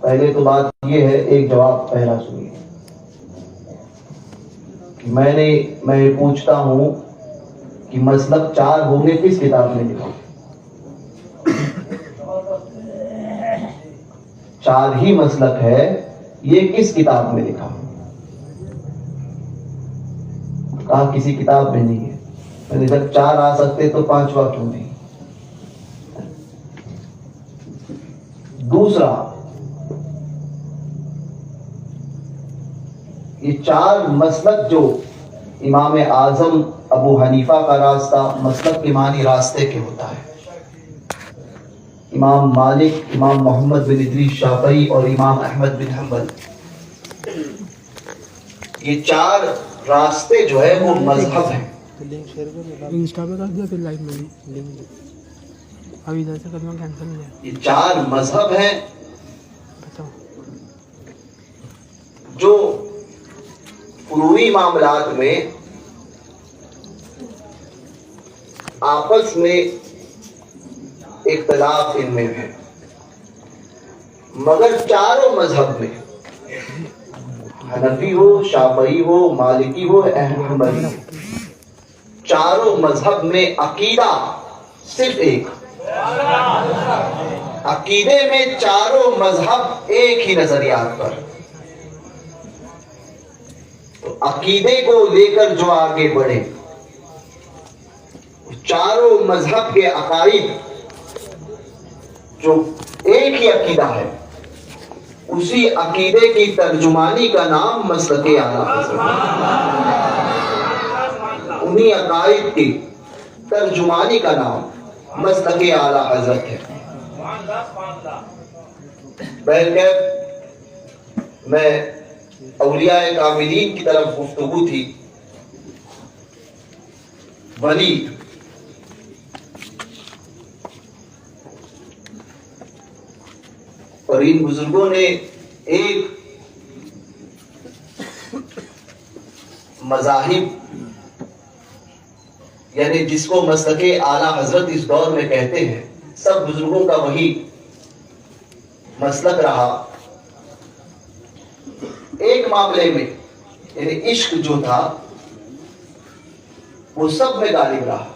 پہلے تو بات یہ ہے، ایک جواب پہلا سنیے. میں پوچھتا ہوں کہ مسلک 4 ہوں گے کس کتاب میں لکھا؟ 4 ہی مسلک ہے، یہ کس کتاب میں لکھا؟ کہا کسی کتاب میں نہیں ہے. میں نے جب 4 آ سکتے تو 5واں کیوں نہیں؟ دوسرا، یہ 4 مسلک جو امام اعظم ابو حنیفہ کا راستہ مسلک کے معنی راستے کے ہوتا ہے، امام مالک، امام محمد بن ادریس شافعی اور امام احمد بن حنبل، یہ 4 راستے جو ہے وہ مذہب ہیں. یہ 4 مذہب ہیں جو فروعی معاملات میں آپس میں اختلاف ان میں ہے، مگر چاروں مذہب میں حنفی ہو، شافعی ہو، مالکی ہو، حنبلی، چاروں مذہب میں عقیدہ صرف ایک. عقیدے میں چاروں مذہب ایک ہی نظریات پر. تو عقیدے کو لے کر جو آگے بڑھے، چاروں مذہب کے عقائد جو ایک ہی عقیدہ ہے، اسی عقیدے کی ترجمانی کا نام مسلک اعلیٰ حضرت. انہی عقائد کی ترجمانی کا نام مسلک اعلیٰ حضرت ہے. بہرکیف میں اولیاء کاملین کی طرف گفتگو تھی. ولید اور ان بزرگوں نے ایک مذاہب، یعنی جس کو مسلک اعلیٰ حضرت اس دور میں کہتے ہیں، سب بزرگوں کا وہی مسلک رہا. ایک معاملے میں یعنی عشق جو تھا وہ سب میں غالب رہا.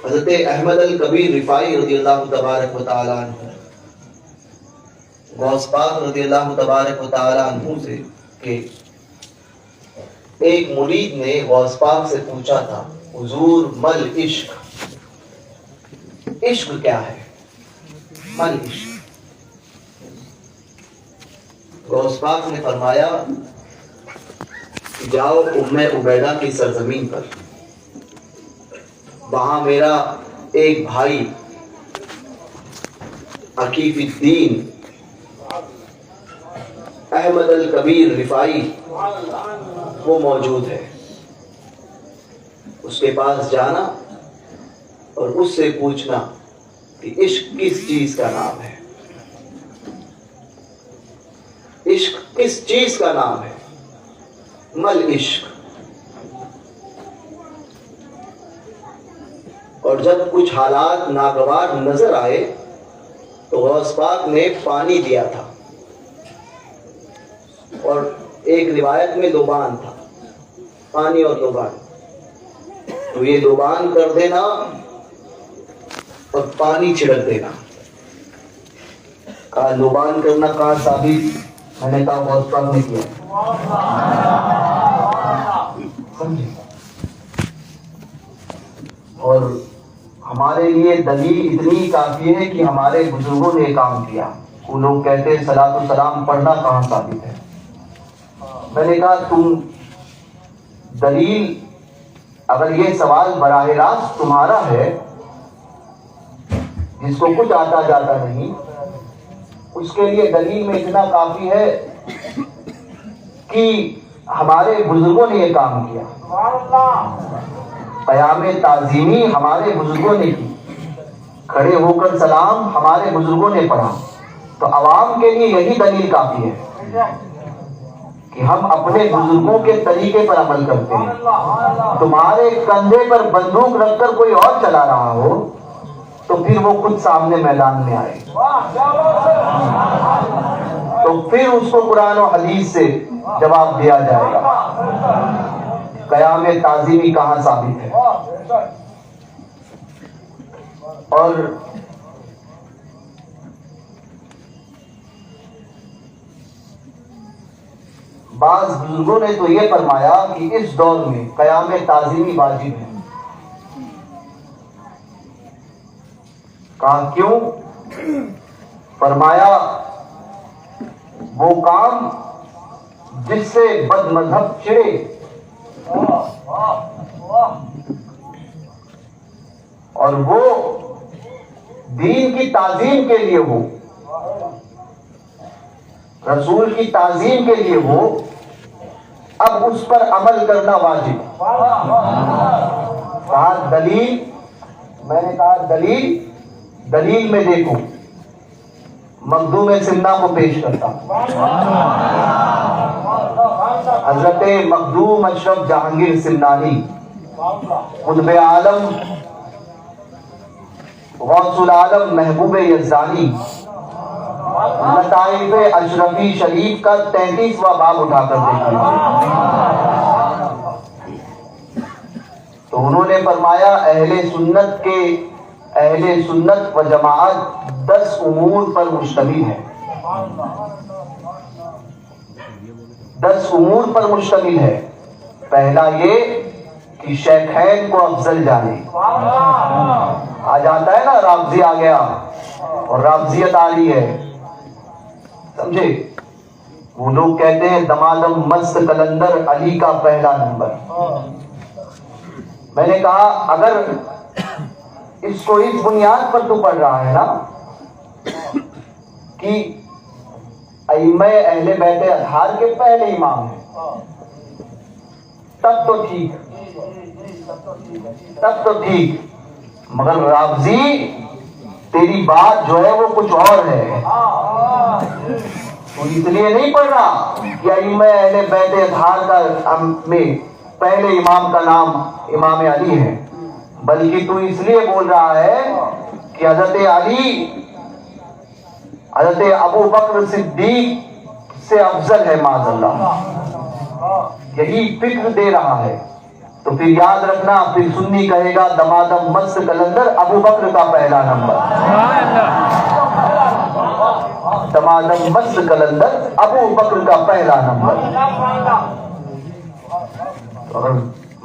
حضرت احمد الکبیر رفاعی رضی اللہ تبارک و تعالی عنہ، غوث پاک رضی اللہ تبارک و تعالی عنہ سے کہ ایک مرید نے غوث پاک سے پوچھا تھا، حضور مل عشق، عشق کیا ہے؟ مل عشق. غوث پاک نے فرمایا کہ جاؤ ام عبیدہ کی سرزمین پر، وہاں میرا ایک بھائی عقیف الدین احمد الکبیر رفاعی وہ موجود ہے. اس کے پاس جانا اور اس سے پوچھنا کہ عشق کس چیز کا نام ہے، عشق کس چیز کا نام ہے، مل عشق. اور جب کچھ حالات ناگوار نظر آئے تو غوث پاک نے پانی دیا تھا، اور ایک روایت میں لبان تھا، پانی اور لبان. تو یہ لبان کر دینا اور پانی چھڑک دینا. کہا لبان کرنا کہاں ثابت؟ میں نے کہا غوث پاک نے کیا. سمجھے؟ اور ہمارے لیے دلیل اتنی کافی ہے کہ ہمارے بزرگوں نے کام کیا. وہ لوگ کہتے ہیں صلاۃ السلام پڑھنا کہاں ثابت ہے؟ میں نے کہا تم دلیل، اگر یہ سوال براہ راست تمہارا ہے جس کو کچھ آتا جاتا نہیں، اس کے لیے دلیل میں اتنا کافی ہے کہ ہمارے بزرگوں نے یہ کام کیا. قیام تعظیمی ہمارے بزرگوں نے کی، کھڑے ہو کر سلام ہمارے بزرگوں نے پڑھا. تو عوام کے لیے یہی دلیل کافی ہے کہ ہم اپنے بزرگوں کے طریقے پر عمل کرتے ہیں. تمہارے کندھے پر بندوق رکھ کر کوئی اور چلا رہا ہو تو پھر وہ خود سامنے میدان میں آئے، تو پھر اس کو قرآن و حدیث سے جواب دیا جائے گا قیام تعظیمی کہاں ثابت ہے۔ اور بعض بزرگوں نے تو یہ فرمایا کہ اس دور میں قیام تعظیمی واجب ہے۔ کہا کیوں؟ فرمایا وہ کام جس سے بد مذہب چڑے اور وہ دین کی تعظیم کے لیے ہو، رسول کی تعظیم کے لیے ہو، اب اس پر عمل کرنا واجب۔ کہا دلیل؟ میں نے کہا دلیل میں دیکھو، مخدوم سمنا کو پیش کرتا ہوں۔ حضرت مخدوم اشرف جہانگیر سمنانی، قطب عالم، غوث العالم محبوب یزدانی، لطائف اشرفی شریف کا 33واں باب اٹھا کر دیکھیے تو انہوں نے فرمایا اہل سنت و جماعت 10 امور پر مشتمل ہے، 10 امور پر مشتمل ہے۔ پہلا یہ کہ شیخین کو افضل جانے۔ آج آتا ہے نا رافضی آ گیا اور رافضیت آ رہی ہے، سمجھے؟ وہ لوگ کہتے ہیں دمادم مست کلندر علی کا پہلا نمبر۔ میں نے کہا اگر اس کو اس بنیاد پر تو پڑھ رہا ہے نا کہ ائمہ اہل بیت اطہار کے پہلے امام ہیں، تب تو ٹھیک، مگر رافضی تیری بات جو ہے وہ کچھ اور ہے۔ تو اس لیے نہیں پڑھ رہا کہ ائمہ اہل بیت اطہار کا میں پہلے امام کا نام امام علی ہے، بلکہ تو اس لیے بول رہا ہے کہ حضرت علی حضرت ابو بکر صدیق سے افضل ہے معاذ اللہ، یہی فکر دے رہا ہے۔ تو پھر یاد رکھنا، پھر سنی کہے گا دمادم مست کلندر ابو بکر کا پہلا نمبر، دمادم مست کلندر ابو بکر کا پہلا نمبر۔ اور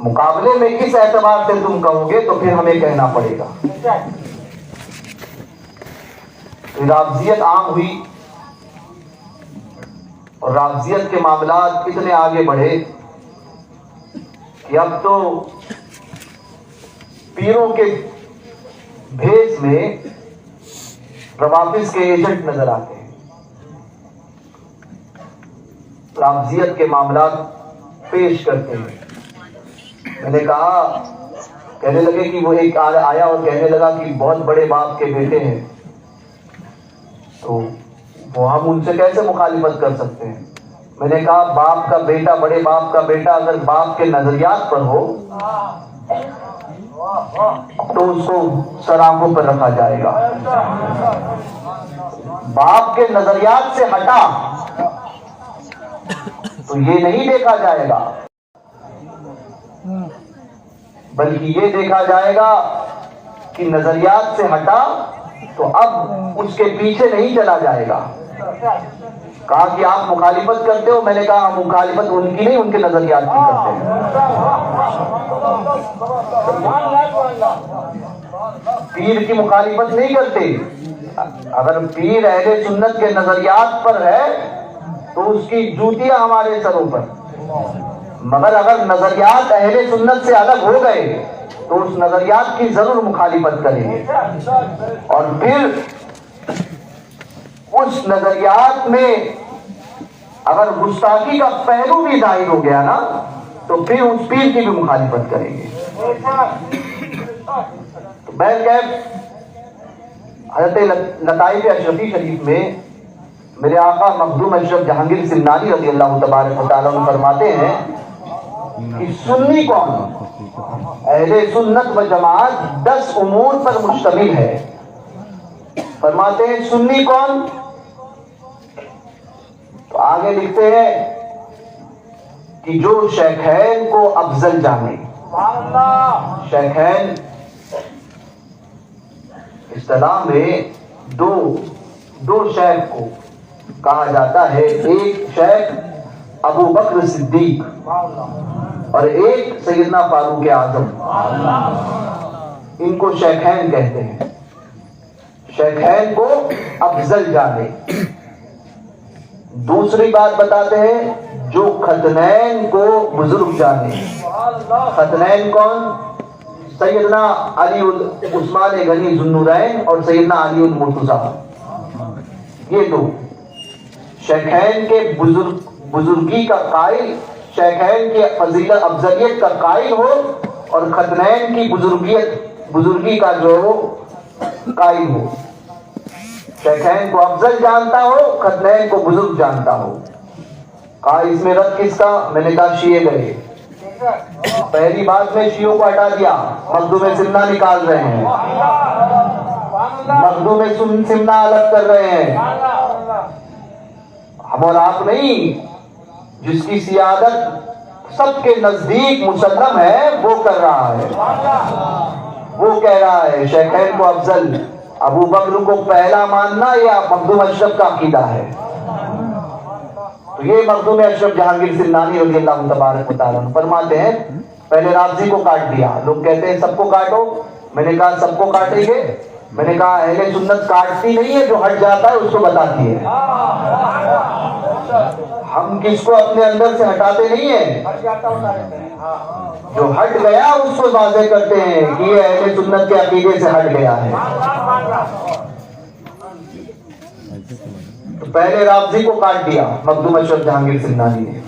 مقابلے میں کس اعتبار سے تم کہو گے تو پھر ہمیں کہنا پڑے گا۔ رافضیت عام ہوئی اور رافضیت کے معاملات اتنے آگے بڑھے کہ اب تو پیروں کے بھیس میں روافض کے ایجنٹ نظر آتے ہیں، رافضیت کے معاملات پیش کرتے ہیں۔ میں نے کہا، کہنے لگے کہ وہ ایک آیا اور کہنے لگا کہ بہت بڑے باپ کے بیٹے ہیں، تو وہ ہم ان سے کیسے مخالفت کر سکتے ہیں؟ میں نے کہا باپ کا بیٹا، بڑے باپ کا بیٹا اگر باپ کے نظریات پر ہو تو اس کو سرآنکھوں پر رکھا جائے گا، باپ کے نظریات سے ہٹا تو یہ نہیں دیکھا جائے گا، بلکہ یہ دیکھا جائے گا کہ نظریات سے ہٹا تو اب اس کے پیچھے نہیں چلا جائے گا۔ کہا کہ آپ مخالفت کرتے ہو؟ میں نے کہا مخالفت ان کی نہیں، ان کے نظریات کی کرتے ہیں۔ پیر کی مخالفت نہیں کرتے، اگر پیر اہل سنت کے نظریات پر ہے تو اس کی جوتیاں ہمارے سروں پر، مگر اگر نظریات اہل سنت سے الگ ہو گئے تو اس نظریات کی ضرور مخالفت کریں گے، اور پھر اس نظریات میں اگر گستاخی کا پہلو بھی ظاہر ہو گیا نا تو پھر اس پیر کی بھی مخالفت کریں گے۔ بہرکیف حضرت لطائف اشرفی شریف میں میرے آقا مخدوم اشرف جہانگیر سمنانی رضی اللہ تبارک و تعالیٰ عنہ فرماتے ہیں کہ سنی کون؟ اہل سنت و جماعت 10 امور پر مشتمل ہے، فرماتے ہیں سنی کون؟ تو آگے لکھتے ہیں کہ جو شیخین کو افضل جانے. شیخین اصطلاح میں دو شیخ کو کہا جاتا ہے. ایک شیخ ابو بکر صدیق اور ایک سیدنا فاروق اعظم. ان کو شیخین کہتے ہیں. شیخین کو افضل جانے. دوسری بات بتاتے ہیں جو ختنین کو بزرگ جانے. ختنین کون؟ سیدنا علی عثمان غنی ذوالنورین اور سیدنا علی المرتضی. یہ دو شیخین کے بزرگی کا قائل، شیخین کے فضیلت افضلیت کا قائل ہو اور ختنین کی بزرگی کا جو ہو قائل ہو. شیخین کو افضل جانتا ہو، ختنین کو بزرگ جانتا ہو. کہا اس میں رد کس کا؟ میں نے کہا شیعہ گئے. پہلی بات میں شیعوں کو ہٹا دیا، مخدوم سمنا نکال رہے ہیں، مخدوم سمنا الگ کر رہے ہیں. ہم اور آپ نہیں، جس کی سیادت سب کے نزدیک مسلم ہے وہ کر رہا ہے. وہ کہہ رہا ہے شیخین کو افضل. ابو بکر کو پہلا ماننا یا مخدوم اشرف کا عقیدہ ہے؟ تو یہ مخدوم اشرف جہانگیر سمنانی رضی اللہ تبارک و تعالیٰ فرماتے ہیں پہلے رافضی کو کاٹ دیا. لوگ کہتے ہیں سب کو کاٹو. میں نے کہا سب کو کاٹیں گے؟ میں نے کہا اہل سنت کاٹتی نہیں ہے، جو ہٹ جاتا ہے اس کو بتاتی ہے. ہم کس کو اپنے اندر سے ہٹاتے نہیں ہیں، جو ہٹ گیا اس کو واضح کرتے ہیں کہ یہ اہل سنت کے عقیدے سے ہٹ گیا ہے. تو پہلے رافضی کو کاٹ دیا مخدوم اشرف جہانگیر سمنانی نے.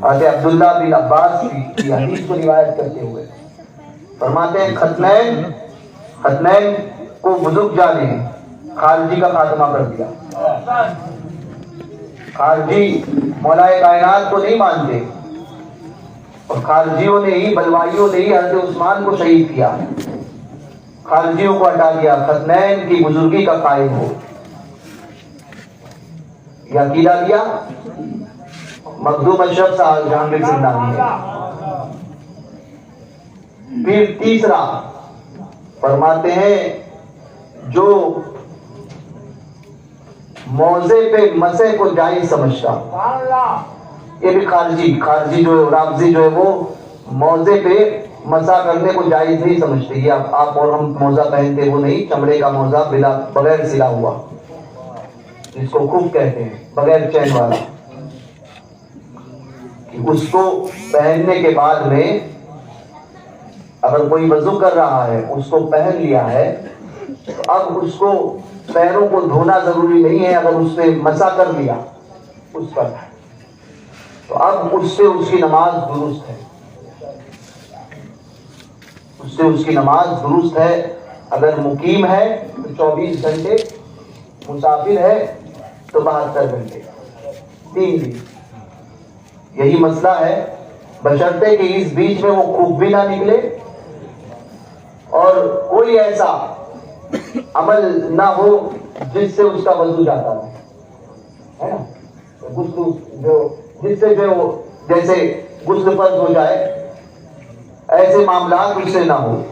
حضرت عبداللہ بن عباس کی حدیث کو روایت کرتے ہوئے فرماتے ہیں ختنین کو بزرگ جانے خارجی کا خاتمہ کر دیا. خارجی مولا کائنات کو نہیں مانتے اور خارجیوں نے ہی، بلوائیوں نے ہی حضرت عثمان کو شہید کیا. خارجیوں کو ہٹا دیا، ختنین کی بزرگی کا قائل ہو. یہ عقیدہ دیا مخدوم اشرف صاحب جہانگیر سمنانی نے. پھر تیسرا فرماتے ہیں جو موضع پہ مسح کو جائز سمجھتا. یہ بھی خارجی جو رافضی جو ہے وہ موضع پہ مسح کرنے کو جائز نہیں سمجھتے. یہ آپ اور ہم موزہ پہنتے وہ نہیں، چمڑے کا موزہ بغیر سلا ہوا جس کو خوب کہتے ہیں، بغیر چین والا. اس کو پہننے کے بعد میں اگر کوئی وضو کر رہا ہے اس کو پہن لیا ہے تو اب اس کو پیروں کو دھونا ضروری نہیں ہے. اگر اس نے مسح کر لیا اس پر تو اب اس سے اس کی نماز درست ہے. اس سے اس کی نماز درست ہے. اگر مقیم ہے تو 24 گھنٹے، مسافر ہے تو 72 گھنٹے، 3 دن. یہی مسئلہ ہے، بشرطے کہ اس بیچ میں وہ خوب بھی نہ نکلے اور کوئی ایسا عمل نہ ہو جس سے اس کا وضو جاتا ہے نا. غسل جس سے جو جیسے غسل فرض ہو جائے، ایسے معاملات اس سے نہ ہو.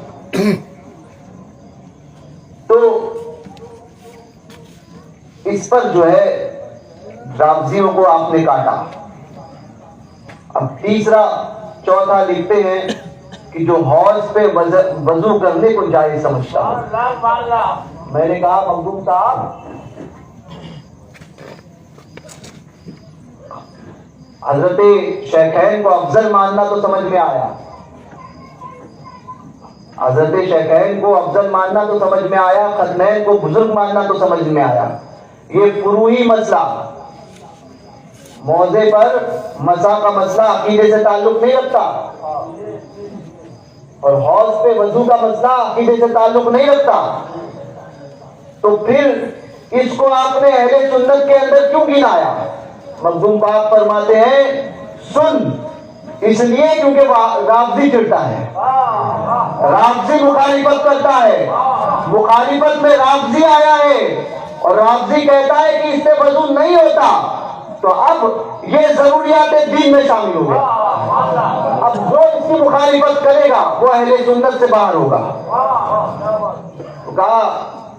تو اس پر جو ہے رافضیوں کو آپ نے کاٹا. اب تیسرا چوتھا لکھتے ہیں کہ جو حوض پہ وضو کرنے کو جائز سمجھتا ہے. میں نے کہا مخدوم صاحب حضرت شیخین کو افضل ماننا تو سمجھ میں آیا، حضرت شیخین کو افضل ماننا تو سمجھ میں آیا، ختنین کو بزرگ ماننا تو سمجھ میں آیا. یہ فروعی مسئلہ، موضع پر مسح کا مسئلہ عقیدے سے تعلق نہیں رکھتا اور حوض پہ وضو کا مسئلہ عقیدے سے تعلق نہیں رکھتا. تو پھر اس کو آپ نے اہل سنت کے اندر کیوں گنایا؟ مخدوم پاک فرماتے ہیں سن، اس لیے کیونکہ رافضی چڑھتا ہے، رافضی مخالفت کرتا ہے. مخالفت میں رافضی آیا ہے اور رافضی کہتا ہے کہ اس سے وضو نہیں ہوتا، تو اب یہ ضروریات دین میں شامل ہو گیا۔ اب جو اس کی مخالفت کرے گا وہ اہل سنت سے باہر ہوگا۔ کہا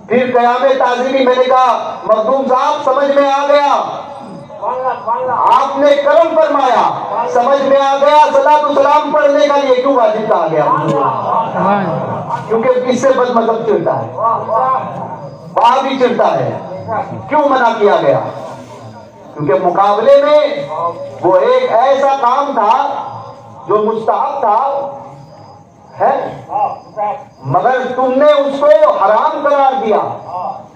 پھر قیام تعظیمی، میں نے کہا مخدوم صاحب سمجھ میں آ گیا، آپ نے کرم فرمایا، سمجھ میں آ گیا صلاۃ السلام پڑھنے کا یہ کیوں واجب کہا گیا؟ کیونکہ اس سے بد مذہب چڑھتا ہے، وہاں بھی چڑھتا ہے، کیوں منع کیا گیا؟ کیونکہ مقابلے میں وہ ایک ایسا کام تھا جو مستحب تھا ہے، مگر تم نے اس کو حرام قرار دیا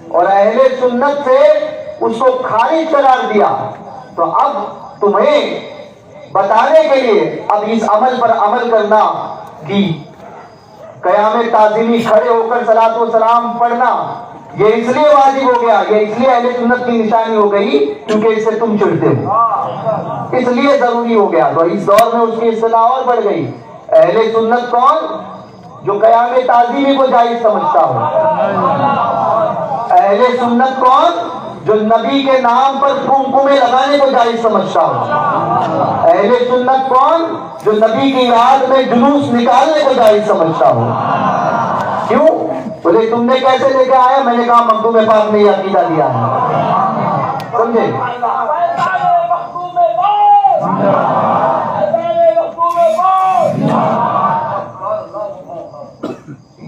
اور اہل سنت سے اس کو خارج قرار دیا، تو اب تمہیں بتانے کے لیے اب اس عمل پر عمل کرنا کہ قیام تعظیمی کھڑے ہو کر صلاۃ و سلام پڑھنا یہ اس لیے واجب ہو گیا، یہ اس لیے اہل سنت کی نشانی ہو گئی کیونکہ اس سے تم چڑھتے ہو، اس لیے ضروری ہو گیا۔ تو اس دور میں اس کی اصطلاح اور بڑھ گئی، اہل سنت کون؟ جو قیام تعظیمی کو جائز سمجھتا ہو۔ اہل سنت کون؟ جو نبی کے نام پر کمکمے لگانے کو جائز سمجھتا ہو۔ اہل سنت کون؟ جو نبی کی یاد میں جلوس نکالنے کو جائز سمجھتا ہو۔ کیوں؟ بولے تم نے کیسے لے کے آیا؟ میں نے کہا مخدوم پاک نے یہ عقیدہ دیا ہے، سمجھے؟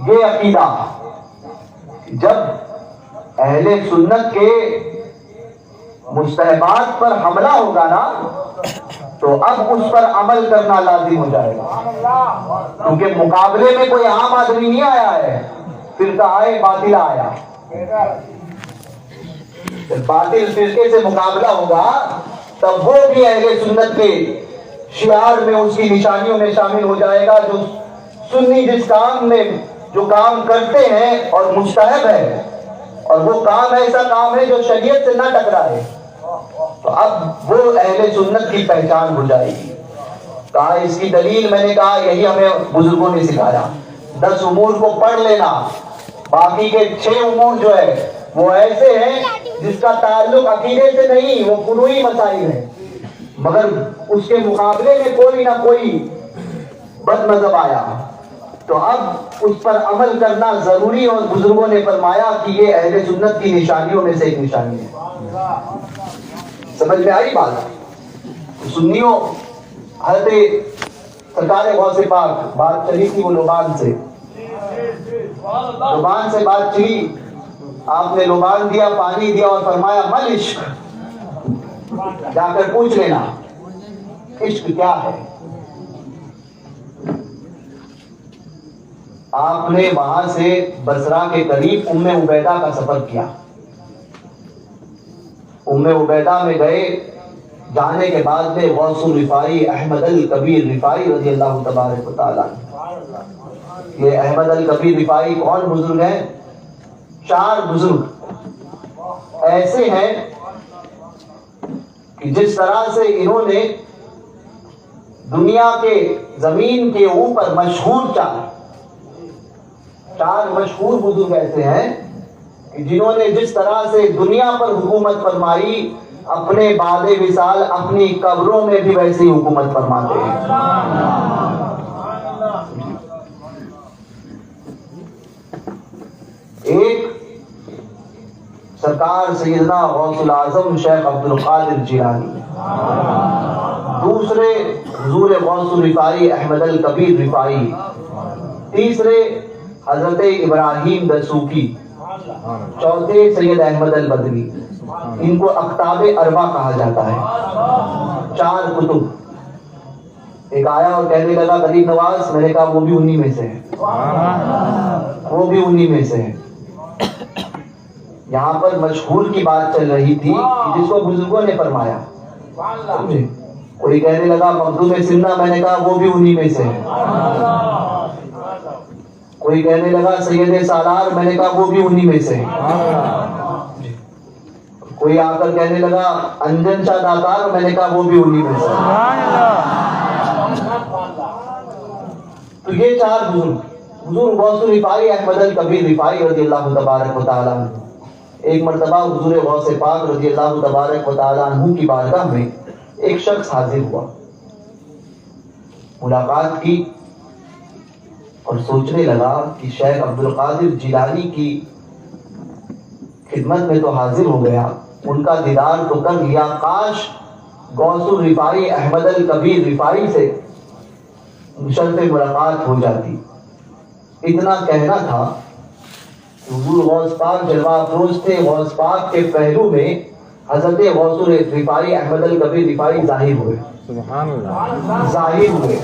یہ عقیدہ جب اہل سنت کے مستحبات پر حملہ ہوگا نا تو اب اس پر عمل کرنا لازم ہو جائے گا، کیونکہ مقابلے میں کوئی عام آدمی نہیں آیا ہے، فرقہ آئے باطل آیا، باطل فرقے سے مقابلہ ہوگا تب وہ بھی اہل سنت کے شعار میں اس کی نشانیوں میں شامل ہو جائے گا۔ جو سنی جس کام میں جو کام کرتے ہیں اور مستحب ہے اور وہ کام ایسا کام ہے جو شریعت سے نہ ٹکرائے، تو اب وہ اہل سنت کی پہچان ہو جائے گی۔ کہا اس کی دلیل، میں نے کہا یہی ہمیں بزرگوں نے سکھایا، 10 امور کو پڑھ لینا، باقی کے 6 امور جو ہے وہ ایسے ہیں جس کا تعلق عقیدے سے نہیں، وہ فروعی مسائل ہیں، مگر اس کے مقابلے میں کوئی نہ کوئی بد مذہب آیا تو اب اس پر عمل کرنا ضروری، اور بزرگوں نے فرمایا کہ یہ اہل سنت کی نشانیوں میں سے ایک نشانی ہے۔ سمجھ میں آئی بات؟ سنیوں حضرت سرکار غوث پاک بات چلی تھی، وہ لبان سے بات چلی، آپ نے لبان دیا، پانی دیا اور فرمایا مل عشق، جا کر پوچھ لینا عشق کیا ہے۔ آپ نے وہاں سے بصرہ کے قریب ام عبیدہ کا سفر کیا، ام عبیدہ میں گئے، جانے کے بعد میں غوث الرفاعی احمد الکبیر رفاعی رضی اللہ تبارک و تعالیٰ، یہ احمد الکبیر رفاعی کون بزرگ ہیں؟ 4 بزرگ ایسے ہیں کہ جس طرح سے انہوں نے دنیا کے زمین کے اوپر مشہور 4 مشہور بزرگ ایسے ہیں کہ جنہوں نے جس طرح سے دنیا پر حکومت فرمائی، اپنے بعد وصال اپنی قبروں میں بھی ویسے ہی حکومت فرماتے ہیں۔ ایک سرکار سیدنا غوث العظم شیخ عبد القادر جیلانی، دوسرے حضور غوث الرفاعی احمد الکبیر رفاعی، تیسرے حضرت ابراہیم دسوقی، چوتھے سید احمد البدری۔ ان کو اقطاب اربع کہا جاتا ہے، 4 کتب۔ ایک آیا اور کہنے لگا غریب نواز، میں نے کہا وہ بھی انہی میں سے ہے، وہ بھی انہی میں سے ہے۔ یہاں پر مشہور کی بات چل رہی تھی جس کو بزرگوں نے فرمایا، کوئی کہنے لگا مخدوم سمنا، میں نے کہا وہ بھی انہی میں سے ہے۔ کوئی کہنے لگا سید سالار، میں نے کہا وہ بھی انہی میں سے ہے۔ کوئی آ کر کہنے لگا انجن شاہ داتار، میں نے کہا وہ بھی انہی میں سے ہے۔ تو یہ 4 بزرگ حضور غوث رفاعی احمد الکبیر رفاعی رضی اللہ تبارک و تعالیٰ عنہ ایک مرتبہ حضور غوث پاک رضی اللہ تبارک و تعالیٰ عنہ کی بارگاہ میں ایک شخص حاضر ہوا، ملاقات کی اور سوچنے لگا کہ شیخ عبد القادر جیلانی کی خدمت میں تو حاضر ہو گیا، ان کا دیدار تو کر لیا، کاش غوث الرفاعی احمد الکبیر رفاعی سے شرف ملاقات ہو جاتی۔ اتنا کہنا تھا کہ حضور غوث پاک جلوہ افروز تھے، غوث پاک کے پہلو میں حضرت غوث الرفاعی احمد الکبیر رفاعی ظاہر ہوئے، سبحان اللہ، ظاہر ہوئے۔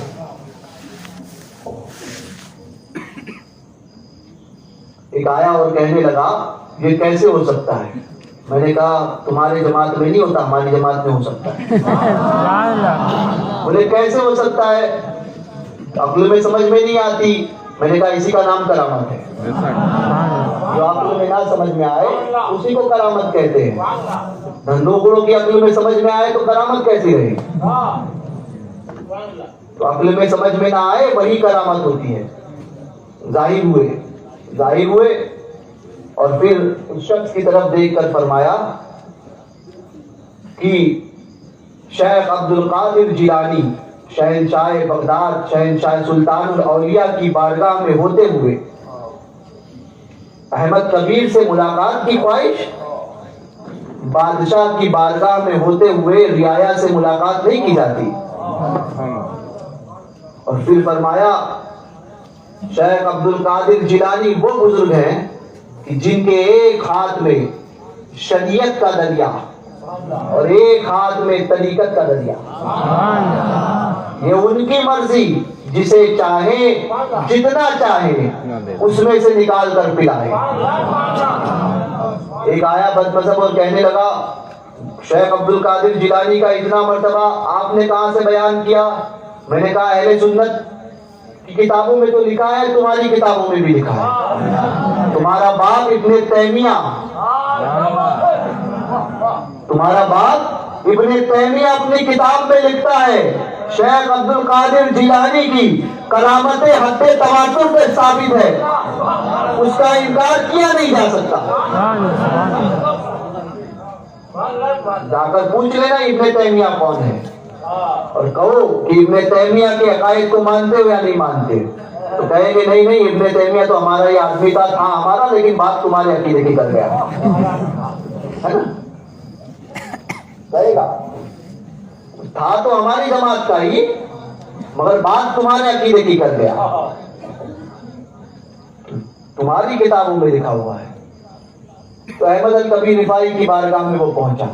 ایک آیا اور کہنے لگا یہ کیسے ہو سکتا ہے؟ میں نے کہا تمہارے جماعت میں نہیں ہوتا، ہماری جماعت میں ہو سکتا ہے۔ بولے کیسے ہو سکتا ہے؟ عقل میں سمجھ میں نہیں آتی۔ میں نے کہا اسی کا نام کرامت ہے، جو عقل میں نہ سمجھ میں آئے اسی کو کرامت کہتے ہیں۔ دھندوں گڑوں کی عقل میں سمجھ میں آئے تو کرامت کیسی رہے؟ تو عقل میں سمجھ میں نہ آئے وہی کرامت ہوتی ہے۔ ظاہر ہوئے اور پھر اس شخص کی طرف دیکھ کر فرمایا کہ شیخ عبد القادر جیلانی شہنشاہ بغداد، شہنشاہ سلطان الاولیاء کی بارگاہ میں ہوتے ہوئے احمد کبیر سے ملاقات کی خواہش، بادشاہ کی بارگاہ میں ہوتے ہوئے رعایا سے ملاقات نہیں کی جاتی۔ اور پھر فرمایا شیخ عبد القادر جیلانی وہ بزرگ ہیں کہ جن کے ایک ہاتھ میں شریعت کا دریا اور ایک ہاتھ میں طریقت کا دریا، یہ ان کی مرضی، جسے چاہے جتنا چاہے اس میں سے نکال کر پلائے۔ ایک آیا بد مذہب اور کہنے لگا شیخ عبد القادر جیلانی کا اتنا مرتبہ آپ نے کہاں سے بیان کیا؟ میں نے کہا اہل سنت کی کتابوں میں تو لکھا ہے، تمہاری کتابوں میں بھی لکھا ہے۔ تمہارا باپ ابن تیمیہ اپنی کتاب میں لکھتا ہے شیخ عبد القادر جیلانی کی کرامت حد تواتر پہ ثابت ہے، اس کا انکار کیا نہیں جا سکتا۔ جا کر پوچھ لینا ابن تیمیہ کون ہے اور کہو کہ ابن تیمیہ کے عقائد کو مانتے ہو یا نہیں مانتے، تو کہیں گے نہیں ابن تیمیہ تو ہمارا یہ آدمی تھا ہمارا، لیکن بات تمہارے عقیدے کی کر گیا، ہے نا؟ کہے گا تھا تو ہماری جماعت کا ہی، مگر بات تمہارے عقیدے کی کر گیا، تمہاری کتابوں میں لکھا ہوا ہے۔ تو احمد الکبیر رفاعی کی بارگاہ میں وہ پہنچا،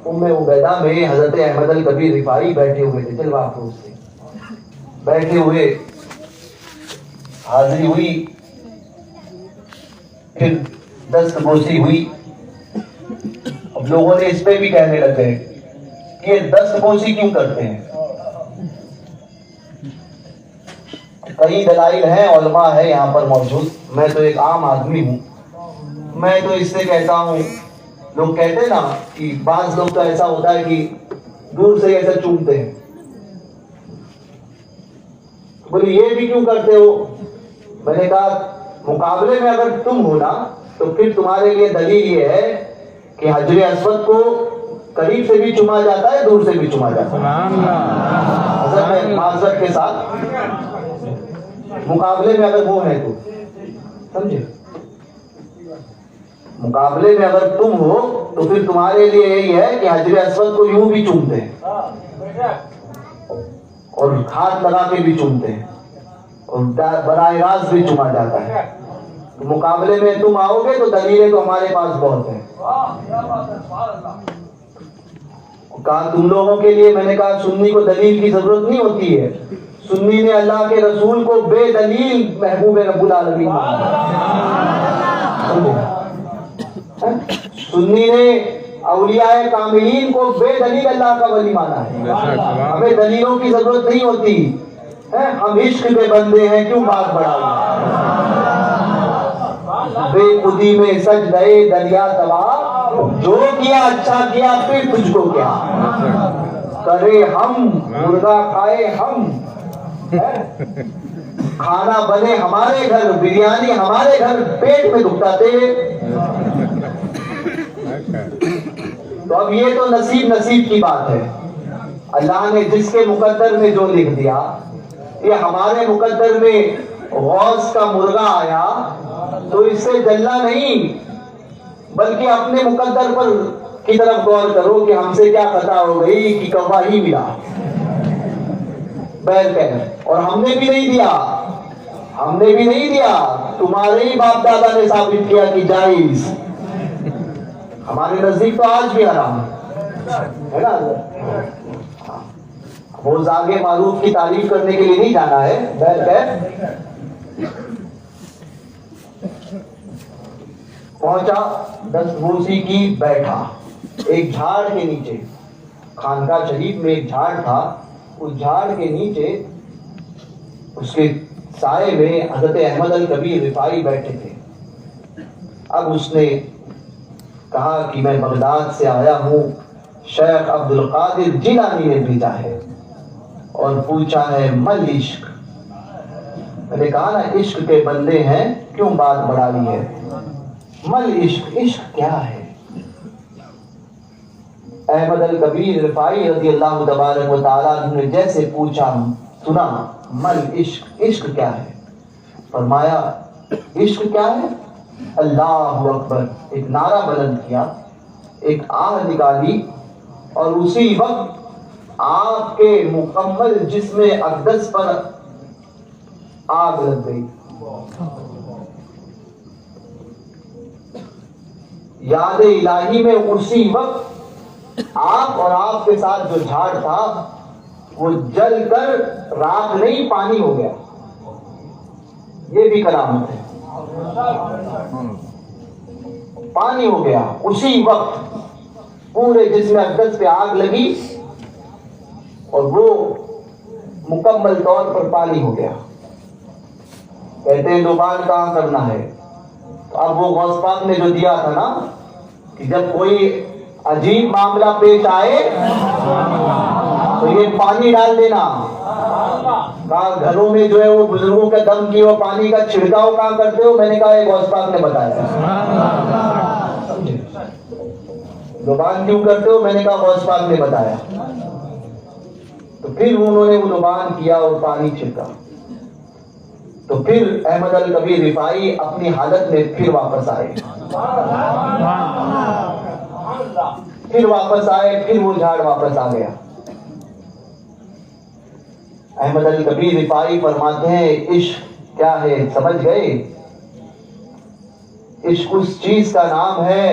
ام عبیدہ میں حضرت احمد الکبیر رفاعی بیٹھے ہوئے تھے، جلوہ افروز سے بیٹھے ہوئے، حاضری ہوئی، پھر دست بوسی ہوئی۔ اب لوگوں نے اس پہ بھی کہنے لگے کہ یہ دست بوسی کیوں کرتے ہیں؟ کئی دلائل ہیں، علماء ہے یہاں پر موجود، میں تو ایک عام آدمی ہوں، میں تو اس سے کہتا ہوں، لوگ کہتے ہیں نا کہ بعض لوگ تو ایسا ہوتا ہے کہ دور سے ایسا چومتے ہیں، بولے یہ بھی کیوں کرتے ہو؟ میں نے کہا مقابلے میں اگر تم ہو نا تو پھر تمہارے لیے دلیل یہ ہے کہ حجر اسود کو قریب سے بھی چوما جاتا ہے، دور سے بھی چوما جاتا ہے، حضرت معذرت کے ساتھ مقابلے میں اگر وہ ہے تو سمجھے، مقابلے میں اگر تم ہو تو پھر تمہارے لیے یہی ہے کہ حجر اسود کو یوں بھی چومتے ہیں اور ہاتھ لگا کے بھی چومتے ہیں اور براہ راست بھی چوما جاتا ہے۔ تو مقابلے میں تم آؤ گے تو دلیلیں تو ہمارے پاس بہت ہیں۔ کہا تم لوگوں کے لیے، میں نے کہا سنی کو دلیل کی ضرورت نہیں ہوتی ہے، سنی نے اللہ کے رسول کو بے دلیل محبوب رب العالمین سنی نے اولیاء کاملین کو بے دلیل اللہ کا ولی مانا ہے۔ ہمیں دلیلوں کی ضرورت نہیں ہوتی، ہم عشق کے بندے ہیں، کیوں بات بڑھائی؟ بے خودی میں سج گئے دریا تباہ، جو کیا اچھا کیا پھر تجھ کو کیا، کرے ہم مردہ کھائے ہم، کھانا بنے ہمارے گھر، بریانی ہمارے گھر، پیٹ میں دکھتا تھے. تو اب یہ تو نصیب کی بات ہے. اللہ نے جس کے مقدر میں جو لکھ دیا. یہ ہمارے مقدر میں غوث کا مرغا آیا تو اس سے جلنا نہیں، بلکہ اپنے مقدر پر کی طرف غور کرو کہ ہم سے کیا خطا ہو گئی کہ کوا ہی ملا بیل کہہ. اور ہم نے بھی نہیں دیا، تمہارے ہی باپ دادا نے ثابت کیا کہ جائز. ہمارے نزدیک تو آج بھی حرام ہے نا. وہ زاگے معروف کی تعریف کرنے کے لیے نہیں جانا ہے. بیل کہہ پہنچا دستبوسی کی بیٹھا ایک جھاڑ کے نیچے. خانقاہ شریف میں ایک جھاڑ تھا، اس جھاڑ کے نیچے اس کے سائے میں حضرت احمد الکبیر رفاعی بیٹھے تھے. اب اس نے کہا کہ میں بغداد سے آیا ہوں، شیخ عبد القادر جیلانی نے بھیجا ہے اور پوچھا ہے مل عشق. میں نے کہا نا عشق کے بندے ہیں، کیوں بات بڑھائی ہے. مل عشق، عشق کیا ہے. احمد الکبیر رفاعی رضی اللہ تبارک و تعالیٰ نے جیسے پوچھا سنا مل عشق، عشق کیا ہے. فرمایا عشق کیا ہے. اللہ اکبر ایک نعرہ بلند کیا، ایک آہ نکالی، اور اسی وقت آپ کے مکمل جسم اقدس پر آگ لگ گئی. یاد الہی میں اسی وقت آپ اور آپ کے ساتھ جو جھاڑ تھا وہ جل کر راکھ نہیں پانی ہو گیا. یہ بھی کرامت ہے. پانی ہو گیا اسی وقت، پورے جسم اقدس پہ آگ لگی اور وہ مکمل طور پر پانی ہو گیا. کہتے ہیں لبان کہاں کرنا ہے. اب وہ غوث پاک نے جو دیا تھا نا کہ جب کوئی عجیب معاملہ پیش آئے تو یہ پانی ڈال دینا. کہا گھروں میں جو ہے وہ بزرگوں کے دم کی وہ پانی کا چھڑکاؤ کہاں کرتے ہو. میں نے کہا یہ غوث پاک نے بتایا. لبان کیوں کرتے ہو. میں نے کہا غوث پاک نے بتایا. تو پھر انہوں نے وہ لبان کیا اور پانی چھڑکا. تو پھر احمد الکبیر رفاعی اپنی حالت میں پھر واپس آئے. پھر وہ جھاڑ واپس آ گیا. احمد الکبیر رفاعی فرماتے ہیں عشق کیا ہے سمجھ گئے. عشق اس چیز کا نام ہے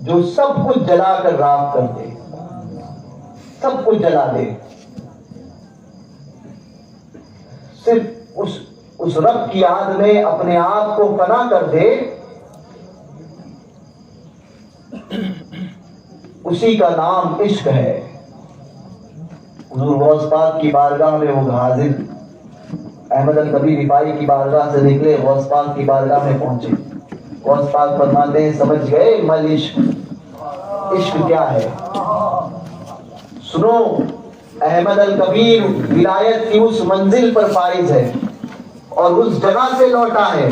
جو سب کچھ جلا کر راکھ کر دے، سب کچھ جلا دے. صرف اس رب کی یاد میں اپنے آپ کو فنا کر دے، اسی کا نام عشق ہے. حضور غوث پاک کی بارگاہ میں وہ حاضر احمد الکبیر رفاعی کی بارگاہ سے نکلے، غوث پاک کی بارگاہ میں پہنچے. غوث پاک فرماتے ہیں سمجھ گئے مل عشق، عشق کیا ہے. سنو احمد الکبیر ولایت کی اس منزل پر فائز ہے اور اس جگہ سے لوٹا ہے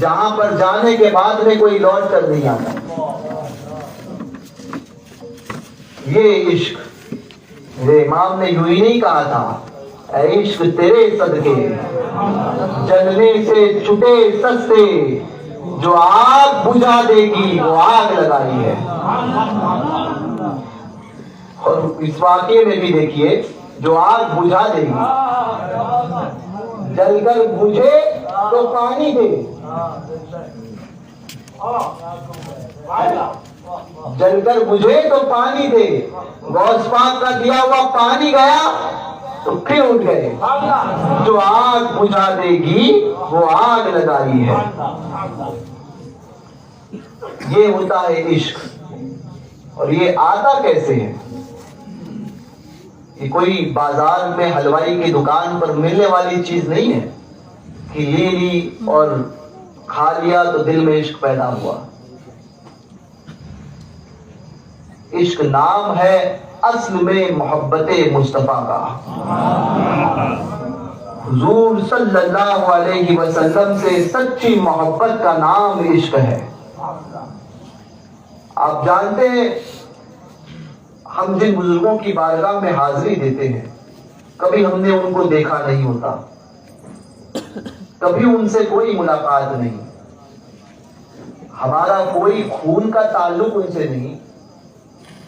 جہاں پر جانے کے بعد میں کوئی لوٹ کر نہیں آتا. یہ عشق میرے امام نے یوں ہی نہیں کہا تھا اے عشق تیرے صدقے جلنے سے چھٹے سستے، جو آگ بجھا دے گی وہ آگ لگائی ہے. اور اس واقعے میں بھی دیکھیے جو آگ بجھا دے گی، جل کر بجھے تو پانی دے، جل کر بجھے تو پانی دے. غوث پاک کا دیا ہوا پانی گیا تو پھر اٹھ گئے. جو آگ بجھا دے گی وہ آگ لگائی ہے. یہ ہوتا ہے عشق. اور یہ آتا کیسے ہے. یہ کوئی بازار میں حلوائی کی دکان پر ملنے والی چیز نہیں ہے کہ لے لی اور کھا لیا تو دل میں عشق پیدا ہوا. عشق نام ہے اصل میں محبت مصطفیٰ کا. حضور صلی اللہ علیہ وسلم سے سچی محبت کا نام عشق ہے۔ آپ جانتے ہیں ہم جن بزرگوں کی بارگاہ میں حاضری دیتے ہیں کبھی ہم نے ان کو دیکھا نہیں ہوتا، کبھی ان سے کوئی ملاقات نہیں، ہمارا کوئی خون کا تعلق ان سے نہیں،